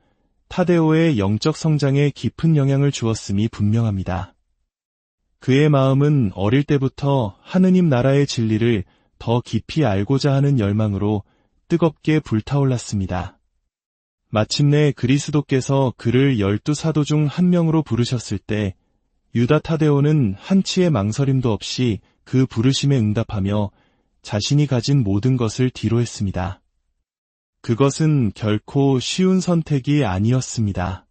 타데오의 영적 성장에 깊은 영향을 주었음이 분명합니다. 그의 마음은 어릴 때부터 하느님 나라의 진리를 더 깊이 알고자 하는 열망으로 뜨겁게 불타올랐습니다. 마침내 그리스도께서 그를 12사도 중 한 명으로 부르셨을 때 유다 타데오는 한치의 망설임도 없이 그 부르심에 응답하며 자신이 가진 모든 것을 뒤로 했습니다. 그것은 결코 쉬운 선택이 아니었습니다.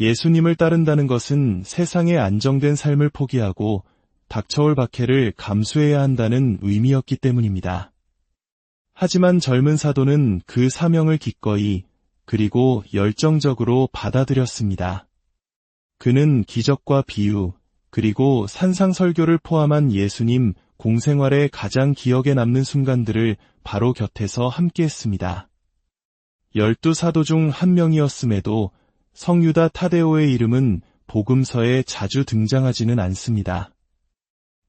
예수님을 따른다는 것은 세상의 안정된 삶을 포기하고 닥쳐올 박해를 감수해야 한다는 의미였기 때문입니다. 하지만 젊은 사도는 그 사명을 기꺼이 그리고 열정적으로 받아들였습니다. 그는 기적과 비유, 그리고 산상설교를 포함한 예수님 공생활의 가장 기억에 남는 순간들을 바로 곁에서 함께했습니다. 12사도 중 한 명이었음에도 성유다 타데오의 이름은 복음서에 자주 등장하지는 않습니다.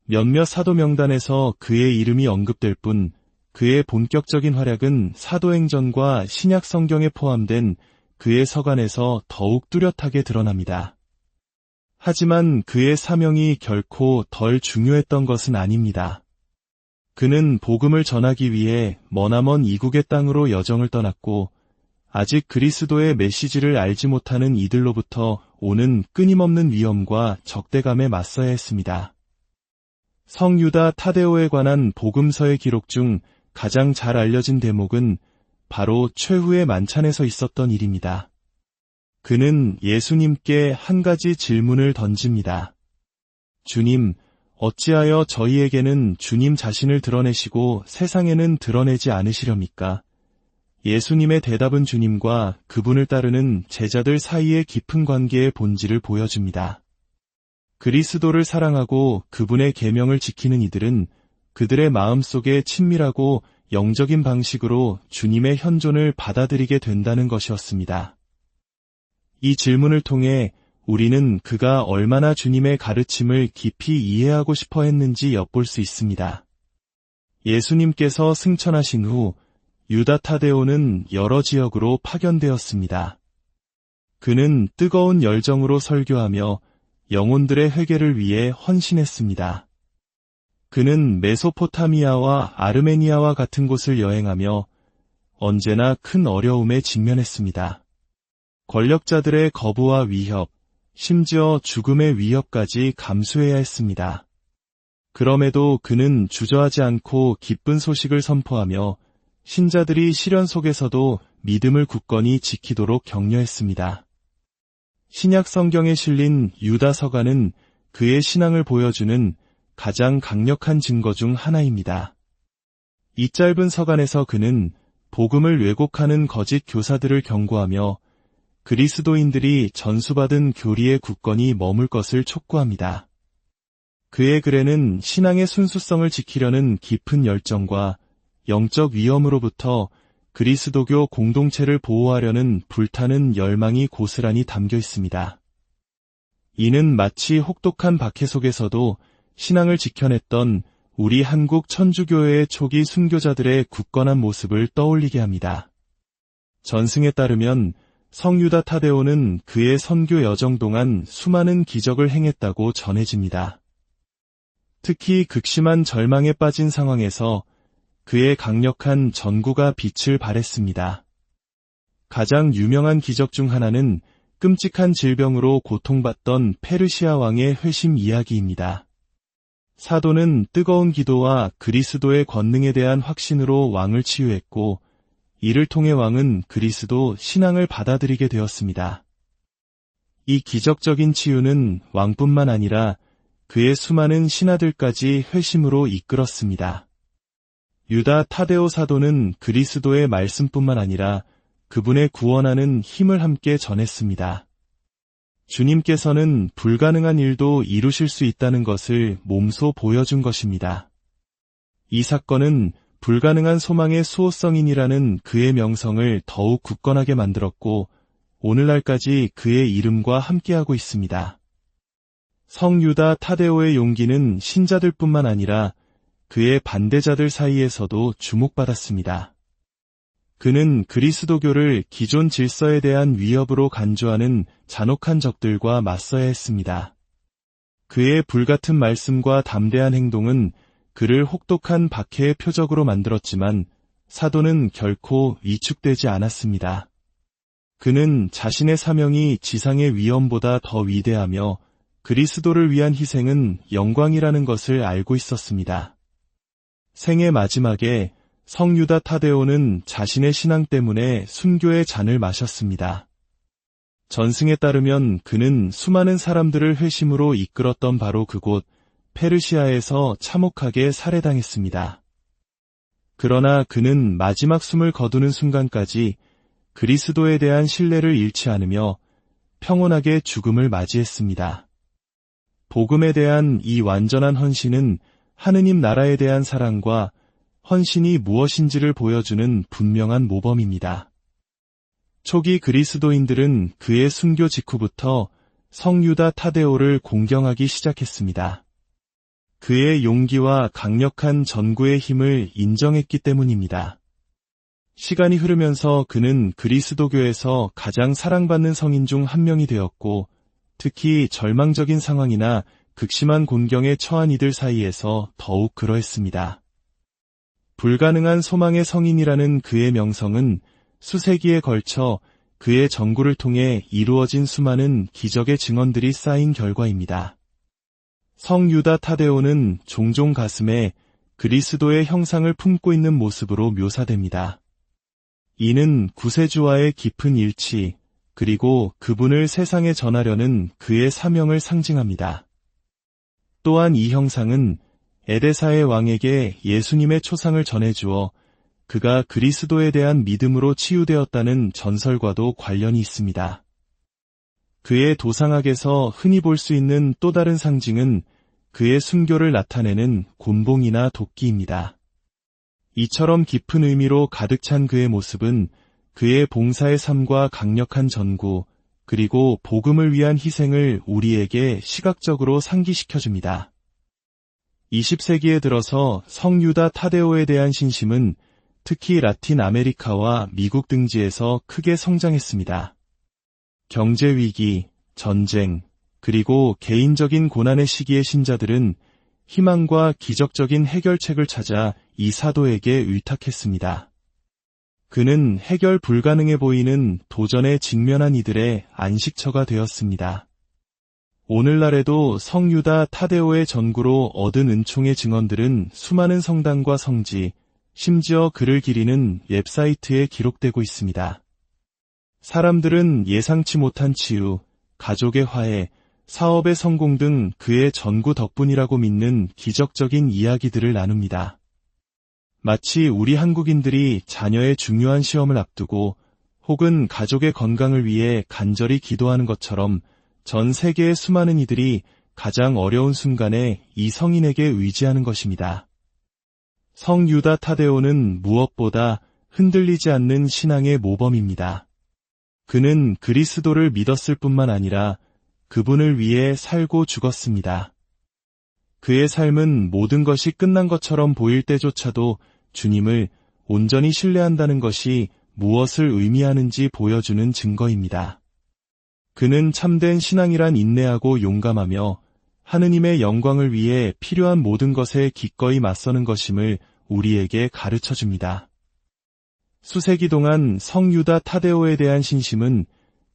몇몇 사도 명단에서 그의 이름이 언급될 뿐 그의 본격적인 활약은 사도행전과 신약 성경에 포함된 그의 서간에서 더욱 뚜렷하게 드러납니다. 하지만 그의 사명이 결코 덜 중요했던 것은 아닙니다. 그는 복음을 전하기 위해 머나먼 이국의 땅으로 여정을 떠났고 아직 그리스도의 메시지를 알지 못하는 이들로부터 오는 끊임없는 위험과 적대감에 맞서야 했습니다. 성유다 타데오에 관한 복음서의 기록 중 가장 잘 알려진 대목은 바로 최후의 만찬에서 있었던 일입니다. 그는 예수님께 한 가지 질문을 던집니다. 주님, 어찌하여 저희에게는 주님 자신을 드러내시고 세상에는 드러내지 않으시렵니까? 예수님의 대답은 주님과 그분을 따르는 제자들 사이의 깊은 관계의 본질을 보여줍니다. 그리스도를 사랑하고 그분의 계명을 지키는 이들은 그들의 마음속에 친밀하고 영적인 방식으로 주님의 현존을 받아들이게 된다는 것이었습니다. 이 질문을 통해 우리는 그가 얼마나 주님의 가르침을 깊이 이해하고 싶어 했는지 엿볼 수 있습니다. 예수님께서 승천하신 후 유다 타데오는 여러 지역으로 파견되었습니다. 그는 뜨거운 열정으로 설교하며 영혼들의 회개를 위해 헌신했습니다. 그는 메소포타미아와 아르메니아와 같은 곳을 여행하며 언제나 큰 어려움에 직면했습니다. 권력자들의 거부와 위협, 심지어 죽음의 위협까지 감수해야 했습니다. 그럼에도 그는 주저하지 않고 기쁜 소식을 선포하며 신자들이 시련 속에서도 믿음을 굳건히 지키도록 격려했습니다. 신약 성경에 실린 유다 서간은 그의 신앙을 보여주는 가장 강력한 증거 중 하나입니다. 이 짧은 서간에서 그는 복음을 왜곡하는 거짓 교사들을 경고하며 그리스도인들이 전수받은 교리에 굳건히 머물 것을 촉구합니다. 그의 글에는 신앙의 순수성을 지키려는 깊은 열정과 영적 위험으로부터 그리스도교 공동체를 보호하려는 불타는 열망이 고스란히 담겨 있습니다. 이는 마치 혹독한 박해 속에서도 신앙을 지켜냈던 우리 한국 천주교회의 초기 순교자들의 굳건한 모습을 떠올리게 합니다. 전승에 따르면 성유다 타데오는 그의 선교 여정 동안 수많은 기적을 행했다고 전해집니다. 특히 극심한 절망에 빠진 상황에서 그의 강력한 전구가 빛을 발했습니다. 가장 유명한 기적 중 하나는 끔찍한 질병으로 고통받던 페르시아 왕의 회심 이야기입니다. 사도는 뜨거운 기도와 그리스도의 권능에 대한 확신으로 왕을 치유했고 이를 통해 왕은 그리스도 신앙을 받아들이게 되었습니다. 이 기적적인 치유는 왕뿐만 아니라 그의 수많은 신하들까지 회심으로 이끌었습니다. 유다 타데오 사도는 그리스도의 말씀뿐만 아니라 그분의 구원하는 힘을 함께 전했습니다. 주님께서는 불가능한 일도 이루실 수 있다는 것을 몸소 보여준 것입니다. 이 사건은 불가능한 소망의 수호성인이라는 그의 명성을 더욱 굳건하게 만들었고 오늘날까지 그의 이름과 함께하고 있습니다. 성유다 타데오의 용기는 신자들뿐만 아니라 그의 반대자들 사이에서도 주목받았습니다. 그는 그리스도교를 기존 질서에 대한 위협으로 간주하는 잔혹한 적들과 맞서야 했습니다. 그의 불같은 말씀과 담대한 행동은 그를 혹독한 박해의 표적으로 만들었지만 사도는 결코 위축되지 않았습니다. 그는 자신의 사명이 지상의 위험보다 더 위대하며 그리스도를 위한 희생은 영광이라는 것을 알고 있었습니다. 생의 마지막에 성유다 타데오는 자신의 신앙 때문에 순교의 잔을 마셨습니다. 전승에 따르면 그는 수많은 사람들을 회심으로 이끌었던 바로 그곳 페르시아에서 참혹하게 살해당했습니다. 그러나 그는 마지막 숨을 거두는 순간까지 그리스도에 대한 신뢰를 잃지 않으며 평온하게 죽음을 맞이했습니다. 복음에 대한 이 완전한 헌신은 하느님 나라에 대한 사랑과 헌신이 무엇인지를 보여주는 분명한 모범입니다. 초기 그리스도인들은 그의 순교 직후부터 성유다 타데오를 공경하기 시작했습니다. 그의 용기와 강력한 전구의 힘을 인정했기 때문입니다. 시간이 흐르면서 그는 그리스도교에서 가장 사랑받는 성인 중 한 명이 되었고, 특히 절망적인 상황이나 극심한 곤경에 처한 이들 사이에서 더욱 그러했습니다. 불가능한 소망의 성인이라는 그의 명성은 수세기에 걸쳐 그의 전구를 통해 이루어진 수많은 기적의 증언들이 쌓인 결과입니다. 성유다 타데오는 종종 가슴에 그리스도의 형상을 품고 있는 모습으로 묘사됩니다. 이는 구세주와의 깊은 일치, 그리고 그분을 세상에 전하려는 그의 사명을 상징합니다. 또한 이 형상은 에데사의 왕에게 예수님의 초상을 전해주어 그가 그리스도에 대한 믿음으로 치유되었다는 전설과도 관련이 있습니다. 그의 도상학에서 흔히 볼 수 있는 또 다른 상징은 그의 순교를 나타내는 곤봉이나 도끼입니다. 이처럼 깊은 의미로 가득 찬 그의 모습은 그의 봉사의 삶과 강력한 전구, 그리고 복음을 위한 희생을 우리에게 시각적으로 상기시켜줍니다. 20세기에 들어서 성유다 타데오에 대한 신심은 특히 라틴 아메리카와 미국 등지에서 크게 성장했습니다. 경제 위기, 전쟁, 그리고 개인적인 고난의 시기의 신자들은 희망과 기적적인 해결책을 찾아 이 사도에게 의탁했습니다. 그는 해결 불가능해 보이는 도전에 직면한 이들의 안식처가 되었습니다. 오늘날에도 성유다 타데오의 전구로 얻은 은총의 증언들은 수많은 성당과 성지, 심지어 그를 기리는 웹사이트에 기록되고 있습니다. 사람들은 예상치 못한 치유, 가족의 화해, 사업의 성공 등 그의 전구 덕분이라고 믿는 기적적인 이야기들을 나눕니다. 마치 우리 한국인들이 자녀의 중요한 시험을 앞두고 혹은 가족의 건강을 위해 간절히 기도하는 것처럼 전 세계의 수많은 이들이 가장 어려운 순간에 이 성인에게 의지하는 것입니다. 성유다 타데오는 무엇보다 흔들리지 않는 신앙의 모범입니다. 그는 그리스도를 믿었을 뿐만 아니라 그분을 위해 살고 죽었습니다. 그의 삶은 모든 것이 끝난 것처럼 보일 때조차도 주님을 온전히 신뢰한다는 것이 무엇을 의미하는지 보여주는 증거입니다. 그는 참된 신앙이란 인내하고 용감하며 하느님의 영광을 위해 필요한 모든 것에 기꺼이 맞서는 것임을 우리에게 가르쳐줍니다. 수세기 동안 성유다 타데오에 대한 신심은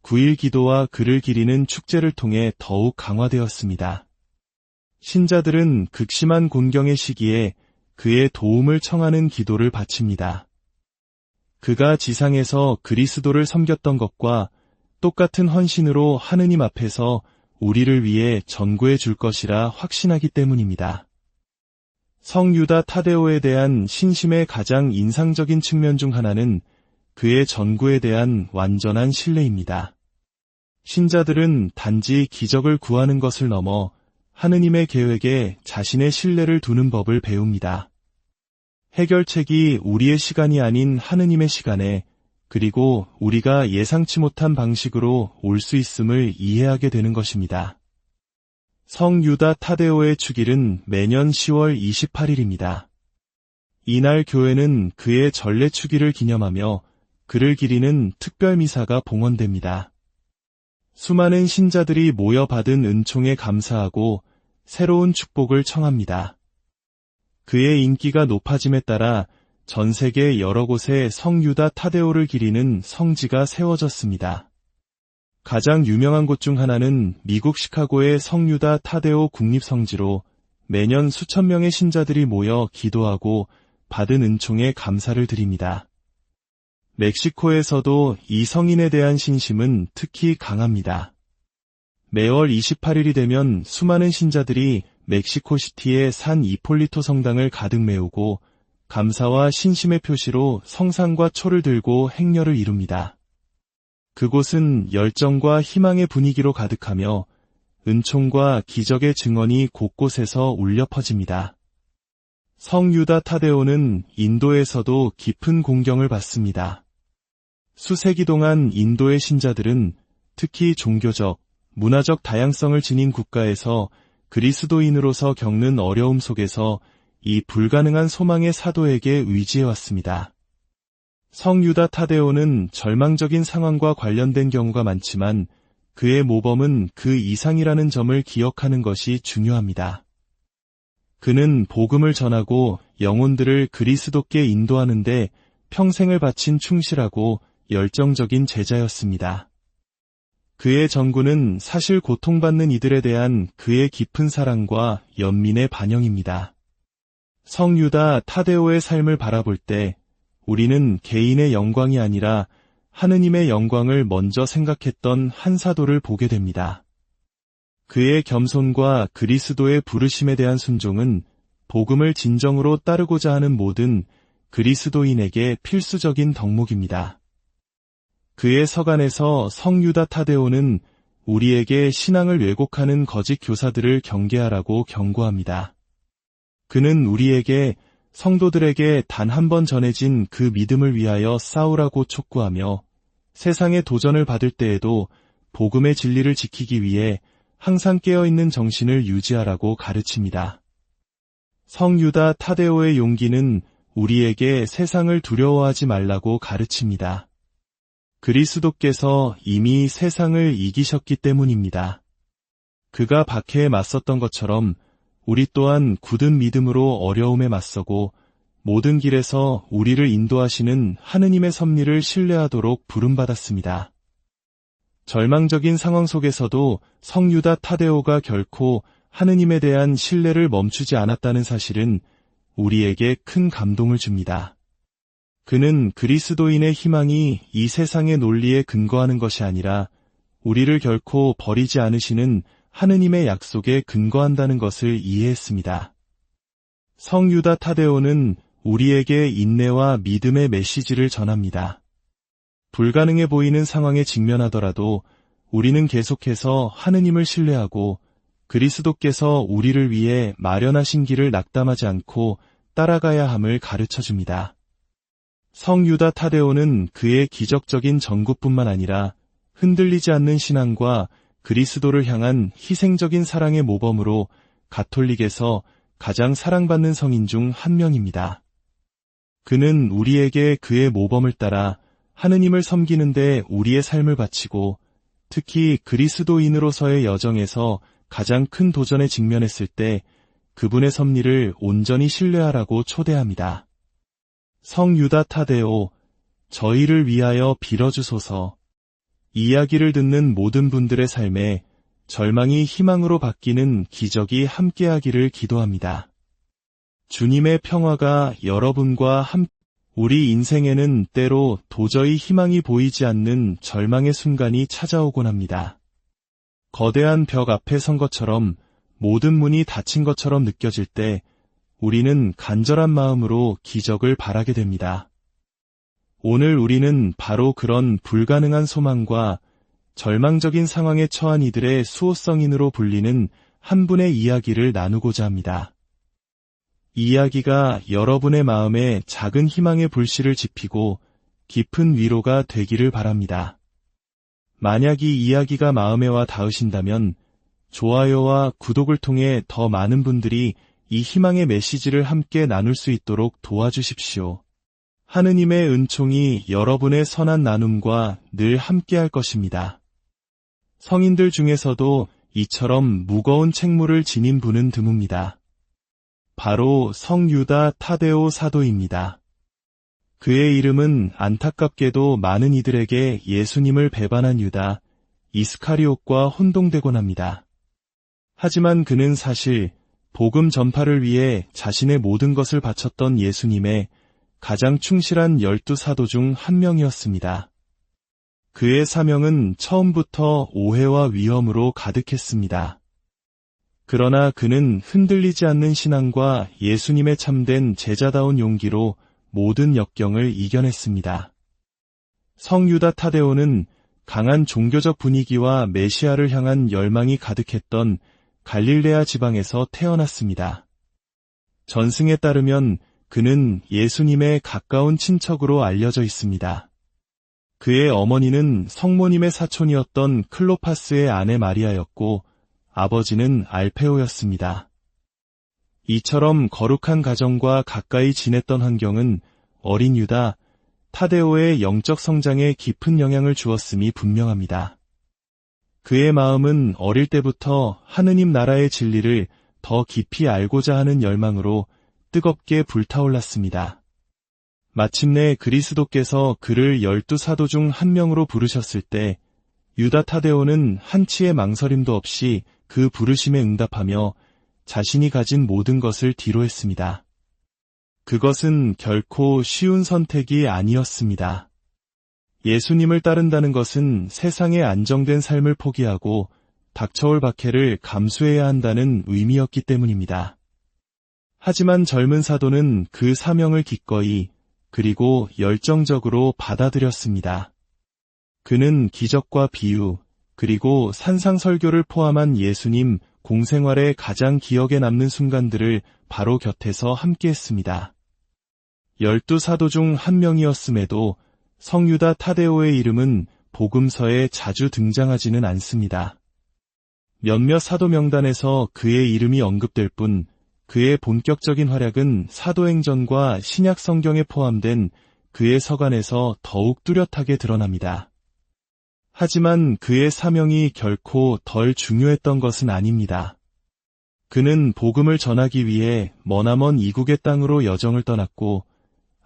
9일 기도와 그를 기리는 축제를 통해 더욱 강화되었습니다. 신자들은 극심한 곤경의 시기에 그의 도움을 청하는 기도를 바칩니다. 그가 지상에서 그리스도를 섬겼던 것과 똑같은 헌신으로 하느님 앞에서 우리를 위해 전구해 줄 것이라 확신하기 때문입니다. 성유다 타데오에 대한 신심의 가장 인상적인 측면 중 하나는 그의 전구에 대한 완전한 신뢰입니다. 신자들은 단지 기적을 구하는 것을 넘어 하느님의 계획에 자신의 신뢰를 두는 법을 배웁니다. 해결책이 우리의 시간이 아닌 하느님의 시간에, 그리고 우리가 예상치 못한 방식으로 올 수 있음을 이해하게 되는 것입니다. 성유다 타데오의 축일은 매년 10월 28일입니다. 이날 교회는 그의 전례 축일을 기념하며 그를 기리는 특별 미사가 봉헌됩니다. 수많은 신자들이 모여 받은 은총에 감사하고 새로운 축복을 청합니다. 그의 인기가 높아짐에 따라 전 세계 여러 곳에 성유다 타데오를 기리는 성지가 세워졌습니다. 가장 유명한 곳 중 하나는 미국 시카고의 성유다 타데오 국립성지로 매년 수천 명의 신자들이 모여 기도하고 받은 은총에 감사를 드립니다. 멕시코에서도 이 성인에 대한 신심은 특히 강합니다. 매월 28일이 되면 수많은 신자들이 멕시코시티의 산 이폴리토 성당을 가득 메우고 감사와 신심의 표시로 성상과 초를 들고 행렬을 이룹니다. 그곳은 열정과 희망의 분위기로 가득하며 은총과 기적의 증언이 곳곳에서 울려 퍼집니다. 성 유다 타데오는 인도에서도 깊은 공경을 받습니다. 수세기 동안 인도의 신자들은 특히 종교적, 문화적 다양성을 지닌 국가에서 그리스도인으로서 겪는 어려움 속에서 이 불가능한 소망의 사도에게 의지해왔습니다. 성 유다 타데오는 절망적인 상황과 관련된 경우가 많지만 그의 모범은 그 이상이라는 점을 기억하는 것이 중요합니다. 그는 복음을 전하고 영혼들을 그리스도께 인도하는데 평생을 바친 충실하고 열정적인 제자였습니다. 그의 전구는 사실 고통받는 이들에 대한 그의 깊은 사랑과 연민의 반영입니다. 성 유다 타데오의 삶을 바라볼 때 우리는 개인의 영광이 아니라 하느님의 영광을 먼저 생각했던 한 사도를 보게 됩니다. 그의 겸손과 그리스도의 부르심에 대한 순종은 복음을 진정으로 따르고자 하는 모든 그리스도인에게 필수적인 덕목입니다. 그의 서간에서 성 유다 타데오는 우리에게 신앙을 왜곡하는 거짓 교사들을 경계하라고 경고합니다. 그는 우리에게 성도들에게 단 한 번 전해진 그 믿음을 위하여 싸우라고 촉구하며 세상의 도전을 받을 때에도 복음의 진리를 지키기 위해 항상 깨어있는 정신을 유지하라고 가르칩니다. 성 유다 타데오의 용기는 우리에게 세상을 두려워하지 말라고 가르칩니다. 그리스도께서 이미 세상을 이기셨기 때문입니다. 그가 박해에 맞섰던 것처럼 우리 또한 굳은 믿음으로 어려움에 맞서고 모든 길에서 우리를 인도하시는 하느님의 섭리를 신뢰하도록 부름받았습니다. 절망적인 상황 속에서도 성 유다 타데오가 결코 하느님에 대한 신뢰를 멈추지 않았다는 사실은 우리에게 큰 감동을 줍니다. 그는 그리스도인의 희망이 이 세상의 논리에 근거하는 것이 아니라 우리를 결코 버리지 않으시는 하느님의 약속에 근거한다는 것을 이해했습니다. 성 유다 타데오는 우리에게 인내와 믿음의 메시지를 전합니다. 불가능해 보이는 상황에 직면하더라도 우리는 계속해서 하느님을 신뢰하고 그리스도께서 우리를 위해 마련하신 길을 낙담하지 않고 따라가야 함을 가르쳐줍니다. 성 유다 타데오는 그의 기적적인 전구뿐만 아니라 흔들리지 않는 신앙과 그리스도를 향한 희생적인 사랑의 모범으로 가톨릭에서 가장 사랑받는 성인 중 한 명입니다. 그는 우리에게 그의 모범을 따라 하느님을 섬기는데 우리의 삶을 바치고 특히 그리스도인으로서의 여정에서 가장 큰 도전에 직면했을 때 그분의 섭리를 온전히 신뢰하라고 초대합니다. 성 유다 타데오, 저희를 위하여 빌어주소서. 이야기를 듣는 모든 분들의 삶에 절망이 희망으로 바뀌는 기적이 함께하기를 기도합니다. 주님의 평화가 여러분과 함께. 우리 인생에는 때로 도저히 희망이 보이지 않는 절망의 순간이 찾아오곤 합니다. 거대한 벽 앞에 선 것처럼 모든 문이 닫힌 것처럼 느껴질 때 우리는 간절한 마음으로 기적을 바라게 됩니다. 오늘 우리는 바로 그런 불가능한 소망과 절망적인 상황에 처한 이들의 수호성인으로 불리는 한 분의 이야기를 나누고자 합니다. 이 이야기가 여러분의 마음에 작은 희망의 불씨를 지피고 깊은 위로가 되기를 바랍니다. 만약 이 이야기가 마음에 와 닿으신다면 좋아요와 구독을 통해 더 많은 분들이 이 희망의 메시지를 함께 나눌 수 있도록 도와주십시오. 하느님의 은총이 여러분의 선한 나눔과 늘 함께할 것입니다. 성인들 중에서도 이처럼 무거운 책무를 지닌 분은 드뭅니다. 바로 성 유다 타데오 사도입니다. 그의 이름은 안타깝게도 많은 이들에게 예수님을 배반한 유다 이스카리옷과 혼동되곤 합니다. 하지만 그는 사실 복음 전파를 위해 자신의 모든 것을 바쳤던 예수님의 가장 충실한 12사도 중 한 명이었습니다. 그의 사명은 처음부터 오해와 위험으로 가득했습니다. 그러나 그는 흔들리지 않는 신앙과 예수님의 참된 제자다운 용기로 모든 역경을 이겨냈습니다. 성유다 타데오는 강한 종교적 분위기와 메시아를 향한 열망이 가득했던 갈릴레아 지방에서 태어났습니다. 전승에 따르면 그는 예수님의 가까운 친척으로 알려져 있습니다. 그의 어머니는 성모님의 사촌이었던 클로파스의 아내 마리아였고 아버지는 알페오였습니다. 이처럼 거룩한 가정과 가까이 지냈던 환경은 어린 유다, 타데오의 영적 성장에 깊은 영향을 주었음이 분명합니다. 그의 마음은 어릴 때부터 하느님 나라의 진리를 더 깊이 알고자 하는 열망으로 뜨겁게 불타올랐습니다. 마침내 그리스도께서 그를 12사도 중 한 명으로 부르셨을 때 유다 타데오는 한치의 망설임도 없이 그 부르심에 응답하며 자신이 가진 모든 것을 뒤로했습니다. 그것은 결코 쉬운 선택이 아니었습니다. 예수님을 따른다는 것은 세상의 안정된 삶을 포기하고 닥쳐올 박해를 감수해야 한다는 의미였기 때문입니다. 하지만 젊은 사도는 그 사명을 기꺼이 그리고 열정적으로 받아들였습니다. 그는 기적과 비유, 그리고 산상설교를 포함한 예수님 공생활의 가장 기억에 남는 순간들을 바로 곁에서 함께했습니다. 12사도 중 한 명이었음에도 성유다 타데오의 이름은 복음서에 자주 등장하지는 않습니다. 몇몇 사도 명단에서 그의 이름이 언급될 뿐 그의 본격적인 활약은 사도행전과 신약 성경에 포함된 그의 서간에서 더욱 뚜렷하게 드러납니다. 하지만 그의 사명이 결코 덜 중요했던 것은 아닙니다. 그는 복음을 전하기 위해 머나먼 이국의 땅으로 여정을 떠났고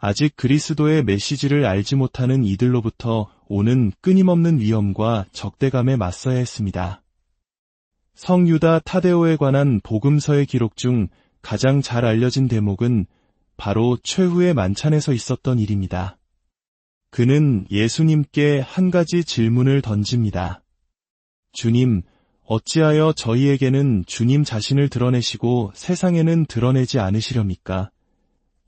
아직 그리스도의 메시지를 알지 못하는 이들로부터 오는 끊임없는 위험과 적대감에 맞서야 했습니다. 성유다 타데오에 관한 복음서의 기록 중 가장 잘 알려진 대목은 바로 최후의 만찬에서 있었던 일입니다. 그는 예수님께 한 가지 질문을 던집니다. 주님, 어찌하여 저희에게는 주님 자신을 드러내시고 세상에는 드러내지 않으시렵니까?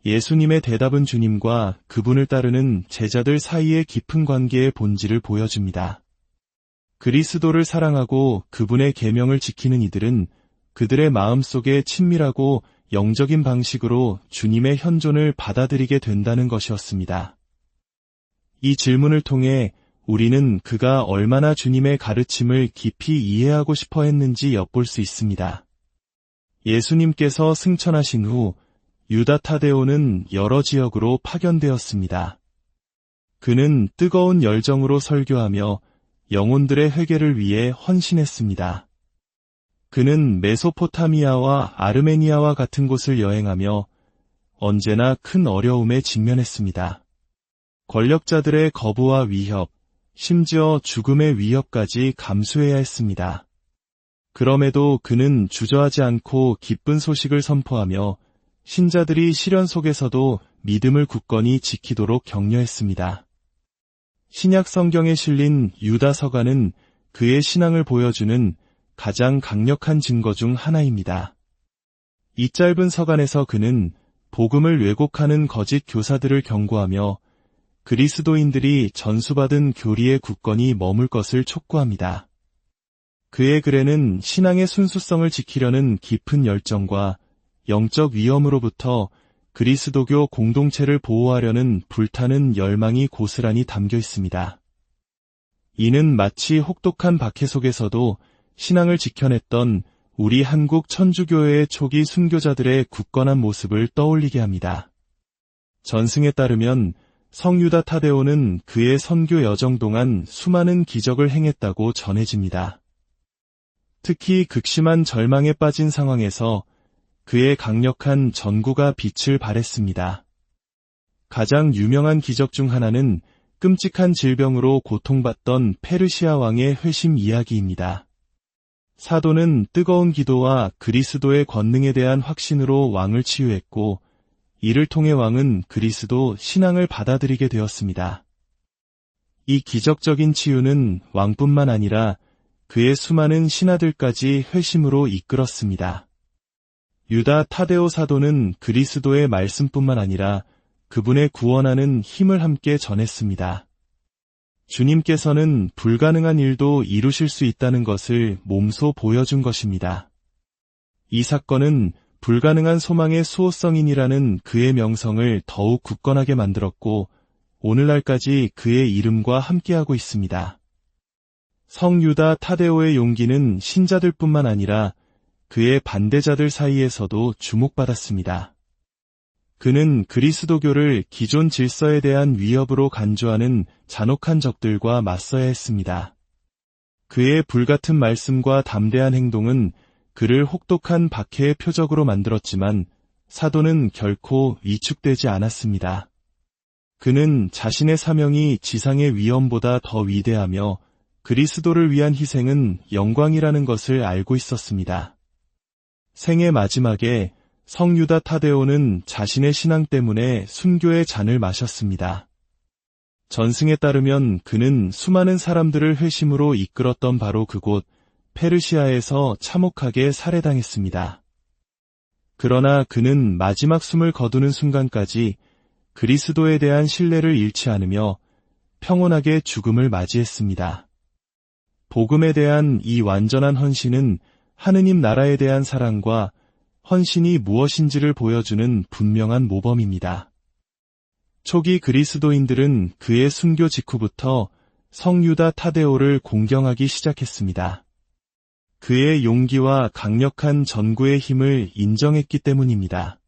예수님의 대답은 주님과 그분을 따르는 제자들 사이의 깊은 관계의 본질을 보여줍니다. 그리스도를 사랑하고 그분의 계명을 지키는 이들은 그들의 마음속에 친밀하고 영적인 방식으로 주님의 현존을 받아들이게 된다는 것이었습니다. 이 질문을 통해 우리는 그가 얼마나 주님의 가르침을 깊이 이해하고 싶어 했는지 엿볼 수 있습니다. 예수님께서 승천하신 후 유다 타데오는 여러 지역으로 파견되었습니다. 그는 뜨거운 열정으로 설교하며 영혼들의 회개를 위해 헌신했습니다. 그는 메소포타미아와 아르메니아와 같은 곳을 여행하며 언제나 큰 어려움에 직면했습니다. 권력자들의 거부와 위협, 심지어 죽음의 위협까지 감수해야 했습니다. 그럼에도 그는 주저하지 않고 기쁜 소식을 선포하며 신자들이 시련 속에서도 믿음을 굳건히 지키도록 격려했습니다. 신약 성경에 실린 유다 서가는 그의 신앙을 보여주는 가장 강력한 증거 중 하나입니다. 이 짧은 서간에서 그는 복음을 왜곡하는 거짓 교사들을 경고하며 그리스도인들이 전수받은 교리에 굳건히 머물 것을 촉구합니다. 그의 글에는 신앙의 순수성을 지키려는 깊은 열정과 영적 위험으로부터 그리스도교 공동체를 보호하려는 불타는 열망이 고스란히 담겨 있습니다. 이는 마치 혹독한 박해 속에서도 신앙을 지켜냈던 우리 한국 천주교회의 초기 순교자들의 굳건한 모습을 떠올리게 합니다. 전승에 따르면 성유다 타데오는 그의 선교 여정 동안 수많은 기적을 행했다고 전해집니다. 특히 극심한 절망에 빠진 상황에서 그의 강력한 전구가 빛을 발했습니다. 가장 유명한 기적 중 하나는 끔찍한 질병으로 고통받던 페르시아 왕의 회심 이야기입니다. 사도는 뜨거운 기도와 그리스도의 권능에 대한 확신으로 왕을 치유했고, 이를 통해 왕은 그리스도 신앙을 받아들이게 되었습니다. 이 기적적인 치유는 왕뿐만 아니라 그의 수많은 신하들까지 회심으로 이끌었습니다. 유다 타데오 사도는 그리스도의 말씀뿐만 아니라 그분의 구원하는 힘을 함께 전했습니다. 주님께서는 불가능한 일도 이루실 수 있다는 것을 몸소 보여준 것입니다. 이 사건은 불가능한 소망의 수호성인이라는 그의 명성을 더욱 굳건하게 만들었고, 오늘날까지 그의 이름과 함께하고 있습니다. 성 유다 타데오의 용기는 신자들뿐만 아니라 그의 반대자들 사이에서도 주목받았습니다. 그는 그리스도교를 기존 질서에 대한 위협으로 간주하는 잔혹한 적들과 맞서야 했습니다. 그의 불같은 말씀과 담대한 행동은 그를 혹독한 박해의 표적으로 만들었지만 사도는 결코 위축되지 않았습니다. 그는 자신의 사명이 지상의 위엄보다 더 위대하며 그리스도를 위한 희생은 영광이라는 것을 알고 있었습니다. 생애 마지막에 성 유다 타데오는 자신의 신앙 때문에 순교의 잔을 마셨습니다. 전승에 따르면 그는 수많은 사람들을 회심으로 이끌었던 바로 그곳 페르시아에서 참혹하게 살해당했습니다. 그러나 그는 마지막 숨을 거두는 순간까지 그리스도에 대한 신뢰를 잃지 않으며 평온하게 죽음을 맞이했습니다. 복음에 대한 이 완전한 헌신은 하느님 나라에 대한 사랑과 헌신이 무엇인지를 보여주는 분명한 모범입니다. 초기 그리스도인들은 그의 순교 직후부터 성 유다 타데오를 공경하기 시작했습니다. 그의 용기와 강력한 전구의 힘을 인정했기 때문입니다.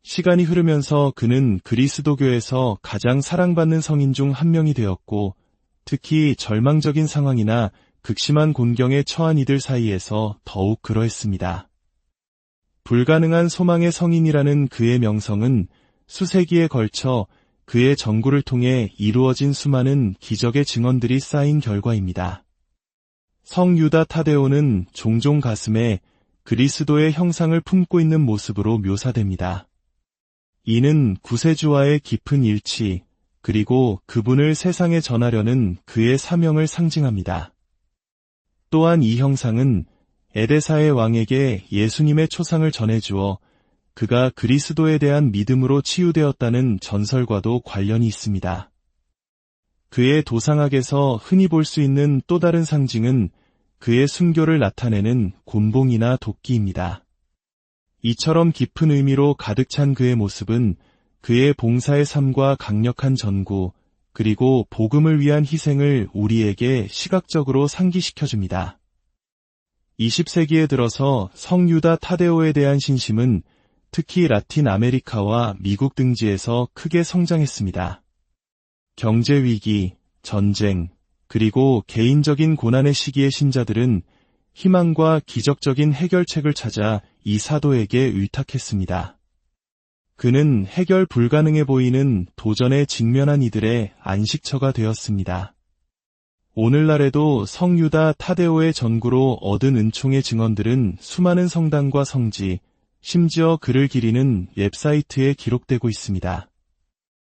시간이 흐르면서 그는 그리스도교에서 가장 사랑받는 성인 중 한 명이 되었고, 특히 절망적인 상황이나 극심한 곤경에 처한 이들 사이에서 더욱 그러했습니다. 불가능한 소망의 성인이라는 그의 명성은 수세기에 걸쳐 그의 전구를 통해 이루어진 수많은 기적의 증언들이 쌓인 결과입니다. 성 유다 타데오는 종종 가슴에 그리스도의 형상을 품고 있는 모습으로 묘사됩니다. 이는 구세주와의 깊은 일치, 그리고 그분을 세상에 전하려는 그의 사명을 상징합니다. 또한 이 형상은 에데사의 왕에게 예수님의 초상을 전해주어 그가 그리스도에 대한 믿음으로 치유되었다는 전설과도 관련이 있습니다. 그의 도상학에서 흔히 볼 수 있는 또 다른 상징은 그의 순교를 나타내는 곤봉이나 도끼입니다. 이처럼 깊은 의미로 가득 찬 그의 모습은 그의 봉사의 삶과 강력한 전구, 그리고 복음을 위한 희생을 우리에게 시각적으로 상기시켜줍니다. 20세기에 들어서 성 유다 타데오에 대한 신심은 특히 라틴 아메리카와 미국 등지에서 크게 성장했습니다. 경제 위기, 전쟁, 그리고 개인적인 고난의 시기의 신자들은 희망과 기적적인 해결책을 찾아 이 사도에게 의탁했습니다. 그는 해결 불가능해 보이는 도전에 직면한 이들의 안식처가 되었습니다. 오늘날에도 성 유다 타데오의 전구로 얻은 은총의 증언들은 수많은 성당과 성지, 심지어 그를 기리는 웹사이트에 기록되고 있습니다.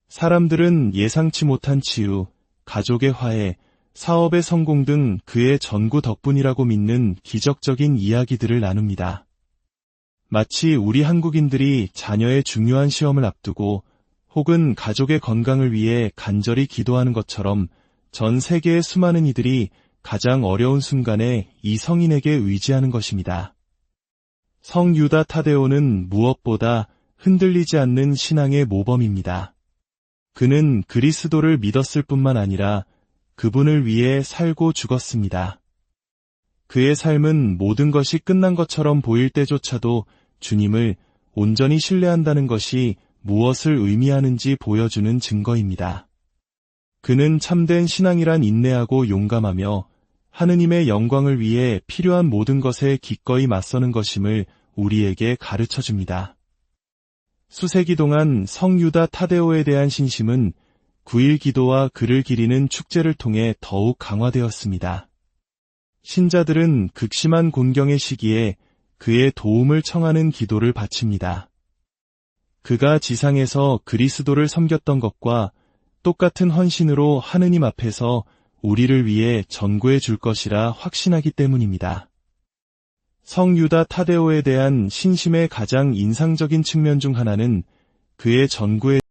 사람들은 예상치 못한 치유, 가족의 화해, 사업의 성공 등 그의 전구 덕분이라고 믿는 기적적인 이야기들을 나눕니다. 마치 우리 한국인들이 자녀의 중요한 시험을 앞두고 혹은 가족의 건강을 위해 간절히 기도하는 것처럼 전 세계의 수많은 이들이 가장 어려운 순간에 이 성인에게 의지하는 것입니다. 성 유다 타데오는 무엇보다 흔들리지 않는 신앙의 모범입니다. 그는 그리스도를 믿었을 뿐만 아니라 그분을 위해 살고 죽었습니다. 그의 삶은 모든 것이 끝난 것처럼 보일 때조차도 주님을 온전히 신뢰한다는 것이 무엇을 의미하는지 보여주는 증거입니다. 그는 참된 신앙이란 인내하고 용감하며 하느님의 영광을 위해 필요한 모든 것에 기꺼이 맞서는 것임을 우리에게 가르쳐줍니다. 수세기 동안 성 유다 타데오에 대한 신심은 9일 기도와 그를 기리는 축제를 통해 더욱 강화되었습니다. 신자들은 극심한 곤경의 시기에 그의 도움을 청하는 기도를 바칩니다. 그가 지상에서 그리스도를 섬겼던 것과 똑같은 헌신으로 하느님 앞에서 우리를 위해 전구해 줄 것이라 확신하기 때문입니다. 성유다 타데오에 대한 신심의 가장 인상적인 측면 중 하나는 그의 전구에